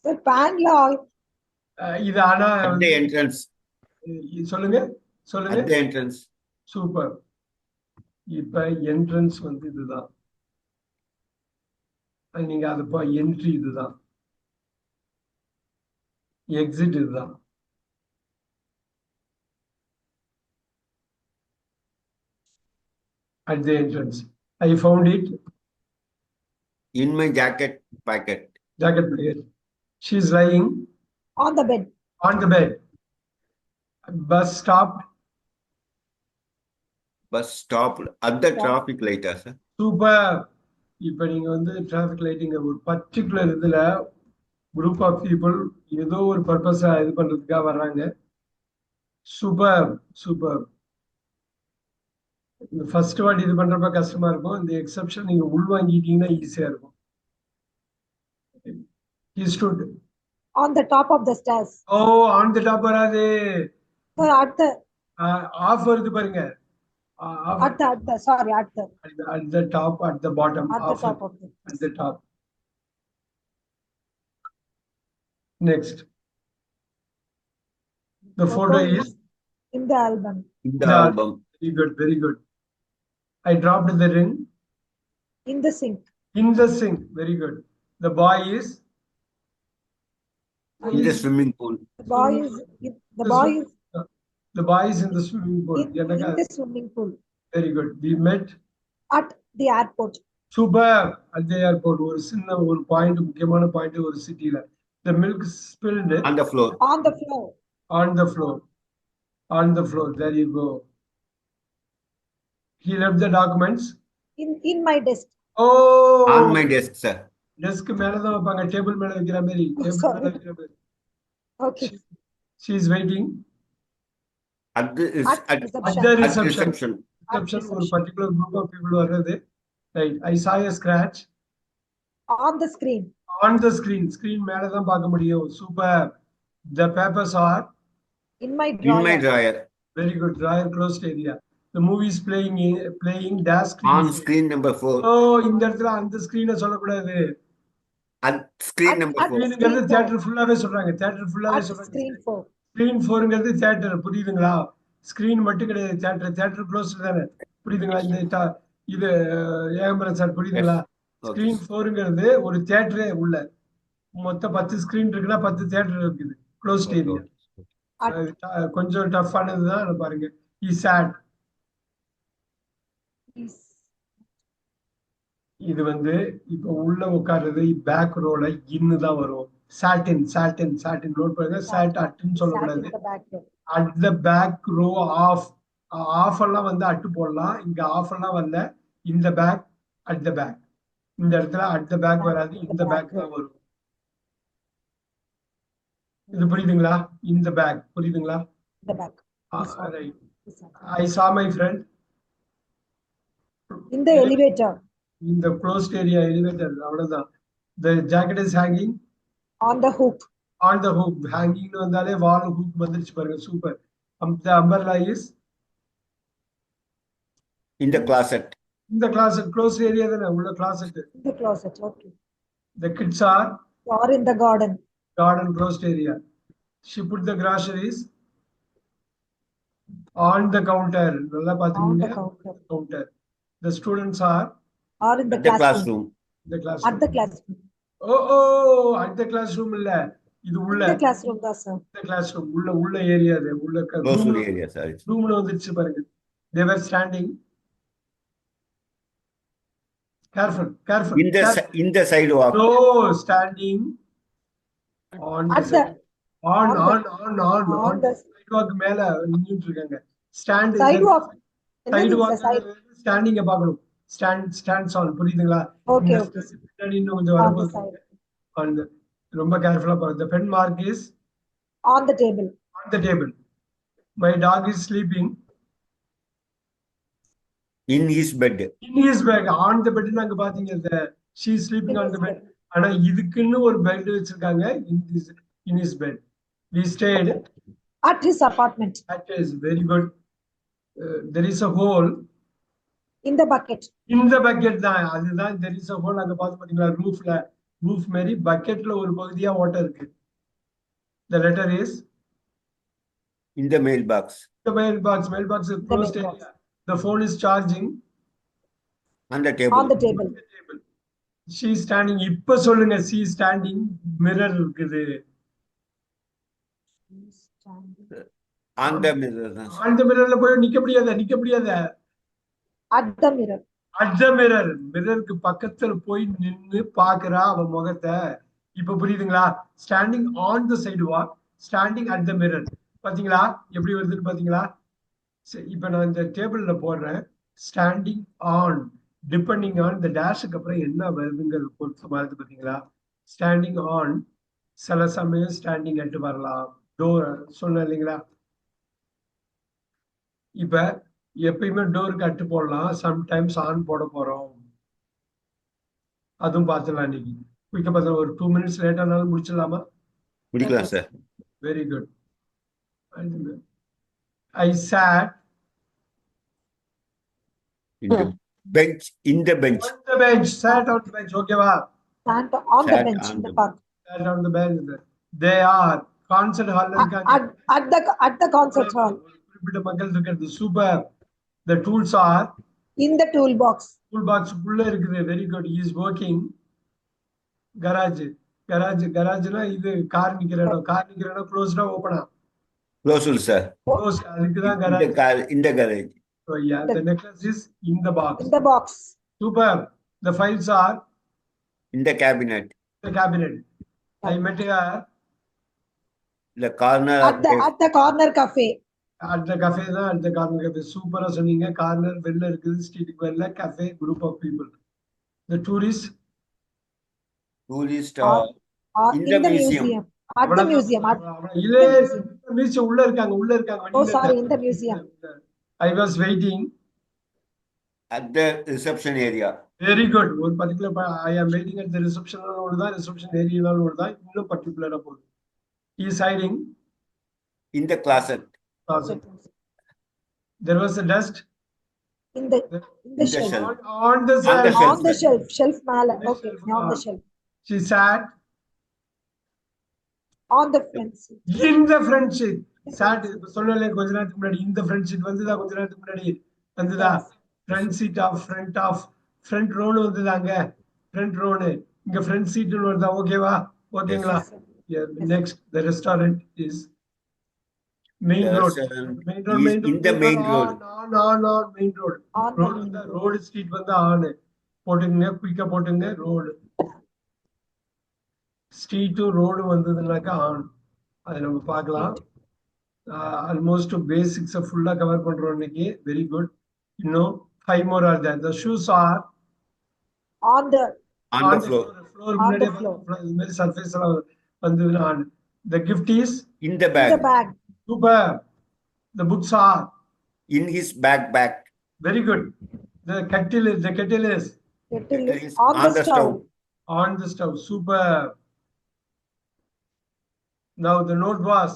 Sir, pan la oil. இது ஆனா at the entrance. சொல்லுங்க At the entrance. சூப்பர். இப்ப என்ட்ரன்ஸ் வந்து இதுதான். நீங்க அது என்ட்ரி இதுதான். எக்ஸிட் இதுதான். At the entrance. I found it. In my jacket pocket. Jacket pocket. She's lying On the bed. on the bed. Bus stopped. Bus stopped at the traffic light, sir. Super. இப்ப நீங்க வந்து traffic lighting ஒரு particular இதுல group of people ஏதோ ஒரு பர்பஸா இது பண்றதுக்காக வர்றாங்க. சூப்பர். இந்த ஃபர்ஸ்ட் வாட்டி இது பண்றப்ப கஷ்டமா இருக்கும். இந்த எக்ஸெப்ஷன் நீங்க உள்வாங்கிட்டீங்கன்னா ஈஸியா இருக்கும். He stood. On the top of the stairs. On the top வராது. Sir, at the ஆஃப் வருது பாருங்க. at the sorry at the At the top, at the bottom. at the off top of the at the top. Next. The photo is in the album. In the Yeah. album. very good. I dropped the ring In the sink. in the sink. Very good. The boy is In the swimming pool. The boy is the boy is in the swimming pool. in the swimming pool. Very good. We met. At the airport. Super. At the airport. ஒரு சின்ன ஒரு point, முக்கியமான point ஒரு சிட்டில. The milk spilled On the floor. On the floor. on the floor. On the floor. There you go. He left the documents. In my desk. On my desk, sir. Desk மேலதான் வைப்பாங்க. Table மேல வைக்கிற மாதிரி. Sorry. Okay. She is waiting. At the At reception. the at reception. reception. Reception ஒரு particular group of people வர்றது. Right. I saw a scratch. On the screen. On the screen. Screen மேலதான் பார்க்க முடியும். Super. The papers are In my In drawer. my drawer. very good. Drawer closed area. The movie is playing dash screen. On screen number 4. இந்த இடத்துல அந்த ஸ்கிரீனை சொல்லக்கூடாது. At screen At- number at 4. the- ஸ்கிரீனுங்கிறது theatre ஃபுல்லாவே சொல்றாங்க, theatre ஃபுல்லாவே At சொல்றாங்க. screen 4. Screen 4ங்கிறது theatre, புரியுதுங்களா? Screen மட்டும் கிடையாது, தியேட்டர். தியேட்டர் க்ளோஸ் தானே, புரியுதுங்களா? இது ஏகம்பரம் சார், புரியுதுங்களா? Okay. ஸ்கிரீன் 4ங்கிறது ஒரு தியேட்டரே உள்ள. மொத்தம் 10 ஸ்கிரீன் இருக்குன்னா 10 தியேட்டர் இருக்குது, க்ளோஸ்ட் Okay, ஏரியா. okay. கொஞ்சம் டஃப்பானதுதான் பாருங்க. He sat. Is இது இப்ப உள்ள உட்கார்றது பேக் ரோல இன்னு தான் வரும். சாட்டின் சாட்டின் சாட்டின் நோட் பண்ணுங்க. சாட் அட்டுன்னு sat சொல்லக்கூடாது. in the back row. At the back row of. Of எல்லாம் அட்டு போடலாம், இங்க ஆஃப் எல்லாம் வரல. இந்த பேக், அட் த பேக். இந்த இடத்துல அட் த பேக் வராது, இந்த பேக் தான் வரும். இது புரியுதுங்களா? இந்த பேக் புரியுதுங்களா? The back. Right. Is sat. I saw my friend In the elevator. in the closed area elevator. அவ்வளவுதான். The jacket is hanging On the hook. on the hook. Hanging னு வந்தாலே வால் ஹூக் வந்துருச்சு பாருங்க, super. The umbrella is In the closet. in the closet. Closed area தானே, உள்ள closet. In the closet. Okay. The kids are Or in the garden. garden closed area. She put the groceries on the counter. நல்லா On பாத்துக்கோங்க, the counter. counter. The students are Or in the At the classroom. classroom. in the At classroom. the classroom. Oh, at the classroom இல்ல, இது In உள்ள. the classroom, that's sir. The classroom உள்ள area, அது உள்ள Closed area, sorry. ரூம்ல வந்துருச்சு பாருங்க. They were standing. Careful, careful. In the in the sidewalk. No, standing on the At the on on the sidewalk மேல நின்னுட்டு இருக்காங்க. Stand sidewalk. sidewalk Side. standing பார்க்கணும். Stands on, புரியுதுங்களா? Okay, okay. பின்னாடி இன்னும் கொஞ்சம் On the வரும்போது side. on the ரொம்ப கேர்ஃபுல்லா பாருங்க. The pen mark is On the table. on the table. My dog is sleeping In his bed. in his bed. On the bed அங்க பாத்தீங்க, she is sleeping on the bed. ஆனா இதுக்குன்னு ஒரு bed வச்சிருக்காங்க. In his bed. We stayed At his apartment. at his. Very good. There is a hole In the bucket. in the bucket தான், அதுதான் there is a hole. அங்க பாத்து பாத்தீங்களா, roof மாதிரி பக்கெட்ல ஒரு பகுதியா ஓட்டை இருக்கு. The letter is In the mailbox. the mailbox is closed mailbox. area. The phone is charging On the table. On the table. on the table. She is standing. இப்ப சொல்லுங்க, she is standing. Mirror இருக்குது. On the mirror. அந்த மிரர்ல போய் நிக்க முடியாத. At the mirror. At the mirror. மிரருக்கு பக்கத்துல போய் நின்னு பாக்குறா அவன் முகத்தை. இப்ப புரியுதுங்களா? Standing on the sidewalk, standing at the mirror. பாத்தீங்களா எப்படி வருதுன்னு பாத்தீங்களா? இப்ப நான் இந்த டேபிள்ல போடுறேன். Standing on, depending on the டேஷுக்கு அப்புறம் என்ன வருதுங்கிறது பொறுத்து மாறுது, பாத்தீங்களா? Standing on, சில சமயம் ஸ்டாண்டிங் அட் வரலாம். டோர் சொன்ன இல்லைங்களா? இப்ப எப்பயுமே டோருக்கு அட்டு போடலாம், சம்டைம்ஸ் ஆன் போட போறோம், அதுவும் பார்த்துலாம். இன்னைக்கு குயிக்க பார்த்தா ஒரு 2 minutes லேட் ஆனாலும் முடிச்சிடலாமா? முடிக்கலாம் sir. Very good. I sat In the bench. In the bench. on the bench. Sat on the bench. ஓகேவா? Stand on the Sat bench on in the the park. Sat on the bench. They are concert hall இருக்காங்க. At the concert hall. குறிப்பிட்ட மக்கள் இருக்கிறது. Super. The tools are In the toolbox. toolbox உள்ள இருக்குது. Very good. He is working. கராஜ்னா இது car நிக்கிற இடம். க்ளோஸ்டா ஓபனா? Closed sir. Close. அதுக்கு தான் In the garage. car. In the garage. So yeah, the necklace is in the box. In the box. Super. The files are In the cabinet. in the cabinet. I met her The corner At the corner cafe. at the cafe தான். at the corner cafe. சூப்பரா சொன்னீங்க. Corner வெளில இருக்குது, ஸ்ட்ரீட்டுக்கு வெளில cafe, group of people. The tourist tourist. Or In in the the museum. museum. At the museum. இல்ல museum உள்ள இருக்காங்க. Oh, sorry, in the museum. I was waiting. At the reception area. Very good. ஒரு particular I am waiting at the reception தான், reception area தான். இன்னும் பர்టిక్యులரா போகுது. He is hiding In the closet. closet. There was a dust In the the shelf. shelf. on the On the shelf. On the shelf. Shelf மேல. The Okay. shelf. On the shelf. She sat On the front seat. in the front seat. Sat இப்ப சொன்னேன்ல கொஞ்ச நேரத்துக்கு முன்னாடி இந்த front seat வந்துதா கொஞ்ச நேரத்துக்கு முன்னாடி வந்துதா Yes. front seat of front row னு வந்துதாங்க front row னு இங்க front seat னு வருதா ஓகேவா ஓகேங்களா Yes, sir. Yeah, next the restaurant is main The road restaurant main road is main road in the main road. on main road On the road main வந்து road. road street வந்து on போட்டுங்க குயிக்கா போட்டுங்க road street road வந்ததுனாக்கா on அதை நம்ம பார்க்கலாம் almost basics ஃபுல்லா cover பண்றோம் இன்னைக்கு வெரி குட் இன்னும் 5 more are there the shoes are On the On the floor. floor On முன்னாடியே the floor. பார்த்தோம். இது மாதிரி சர்ஃபேஸ் எல்லாம் வந்ததுன்னா on the gift is In the in the bag. bag. super the books are In his backpack. very good the kettle is Kettle It is is on the stove. on the stove super now the note was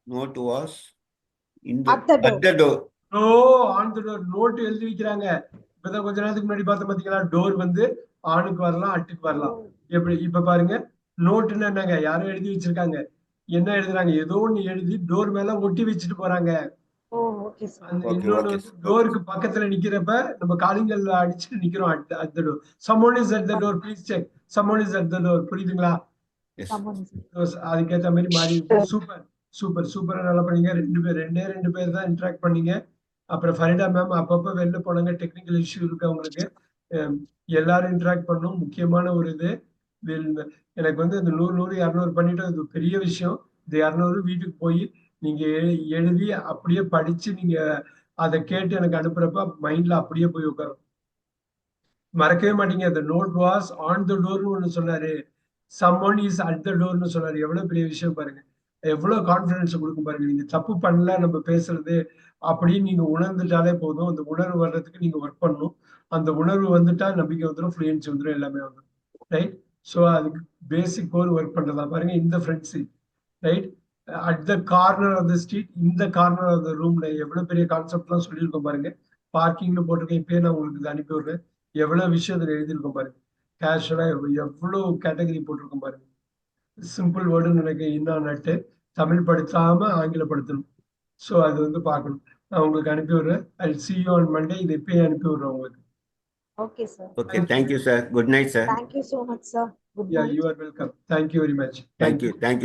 Note was in At the door. at the door. no on the door note எழுதி வைக்கிறாங்க இப்பதான் கொஞ்ச நேரத்துக்கு முன்னாடி பார்த்தோம் பாத்தீங்களா door வந்து ஆணுக்கு வரலாம் அட்டுக்கு வரலாம் எப்படி இப்ப பாருங்க நோட்டுன்னு என்னங்க யாரும் எழுதி வச்சிருக்காங்க என்ன எழுதுறாங்க ஏதோ ஒண்ணு எழுதி டோர் மேல ஒட்டி வச்சுட்டு போறாங்க Oh, okay, sir. அந்த Okay, இன்னொன்னு okay, வந்து sir. டோருக்கு பக்கத்துல நிக்கிறப்ப நம்ம காலிங்கல்ல அடிச்சுட்டு நிக்கிறோம் at the door someone is at the door please check someone is at the door புரியுதுங்களா Yes. Someone is. அதுக்கேற்ற மாதிரி மாறி சூப்பர் சூப்பரா நல்லா பண்ணீங்க ரெண்டு பேர் தான் இன்டராக்ட் பண்ணீங்க அப்புறம் ஃபரிடா மேம் அப்பப்ப வெளில போனாங்க டெக்னிக்கல் இஷ்யூ இருக்கு அவங்களுக்கு எல்லாரும் இன்டராக்ட் பண்ணும் முக்கியமான ஒரு இது எனக்கு வந்து இந்த 100 200 பண்ணிட்டோம் இது பெரிய விஷயம் இந்த 200 வீட்டுக்கு போய் நீங்க எழுதி அப்படியே படிச்சு நீங்க அதை கேட்டு எனக்கு அனுப்புறப்ப மைண்ட்ல அப்படியே போய் உட்காரும் மறக்கவே மாட்டீங்க the note was on the door னு ஒண்ணு சொன்னாரு someone is at the door னு சொன்னாரு எவ்வளவு பெரிய விஷயம் பாருங்க எவ்வளவு கான்பிடன்ஸ் கொடுக்கும் பாருங்க நீங்க தப்பு பண்ணல நம்ம பேசுறது அப்படின்னு நீங்க உணர்ந்துட்டாலே போதும் அந்த உணர்வு வர்றதுக்கு நீங்க ஒர்க் பண்ணணும் அந்த உணர்வு வந்துட்டா நம்பிக்கை வந்துடும் ஃப்ளூயன்சி வந்துடும் எல்லாமே வந்துடும் ரைட் ஸோ அதுக்கு பேசிக் கோர் ஒர்க் பண்றதா பாருங்க இந்த front seat right at the corner of the street இந்த கார்னர் ஆஃப் த ரூம்ல எவ்வளவு பெரிய கான்செப்ட்லாம் சொல்லியிருக்கோம் பாருங்க பார்க்கிங்னு போட்டிருக்கேன் இப்பயே நான் உங்களுக்கு இதை அனுப்பி விடுறேன் எவ்வளவு விஷயத்துல எழுதியிருக்கோம் பாருங்க கேஷுவலா எவ்வளவு கேட்டகரி போட்டிருக்கோம் பாருங்க சிம்பிள் வேர்டுன்னு எனக்கு இன்னும் நட்டு தமிழ் படுத்தாம ஆங்கிலப்படுத்தணும் ஸோ அது வந்து பார்க்கணும் நான் உங்களுக்கு அனுப்பி விடுறேன் ஐ see you on Monday இதை இப்பயே அனுப்பி விடுறேன் உங்களுக்கு Okay, sir. Okay, thank you, sir. Good night, sir. Thank you so much, sir. Good Yeah, night. you are welcome. Thank you very much. Thank you. Thank you.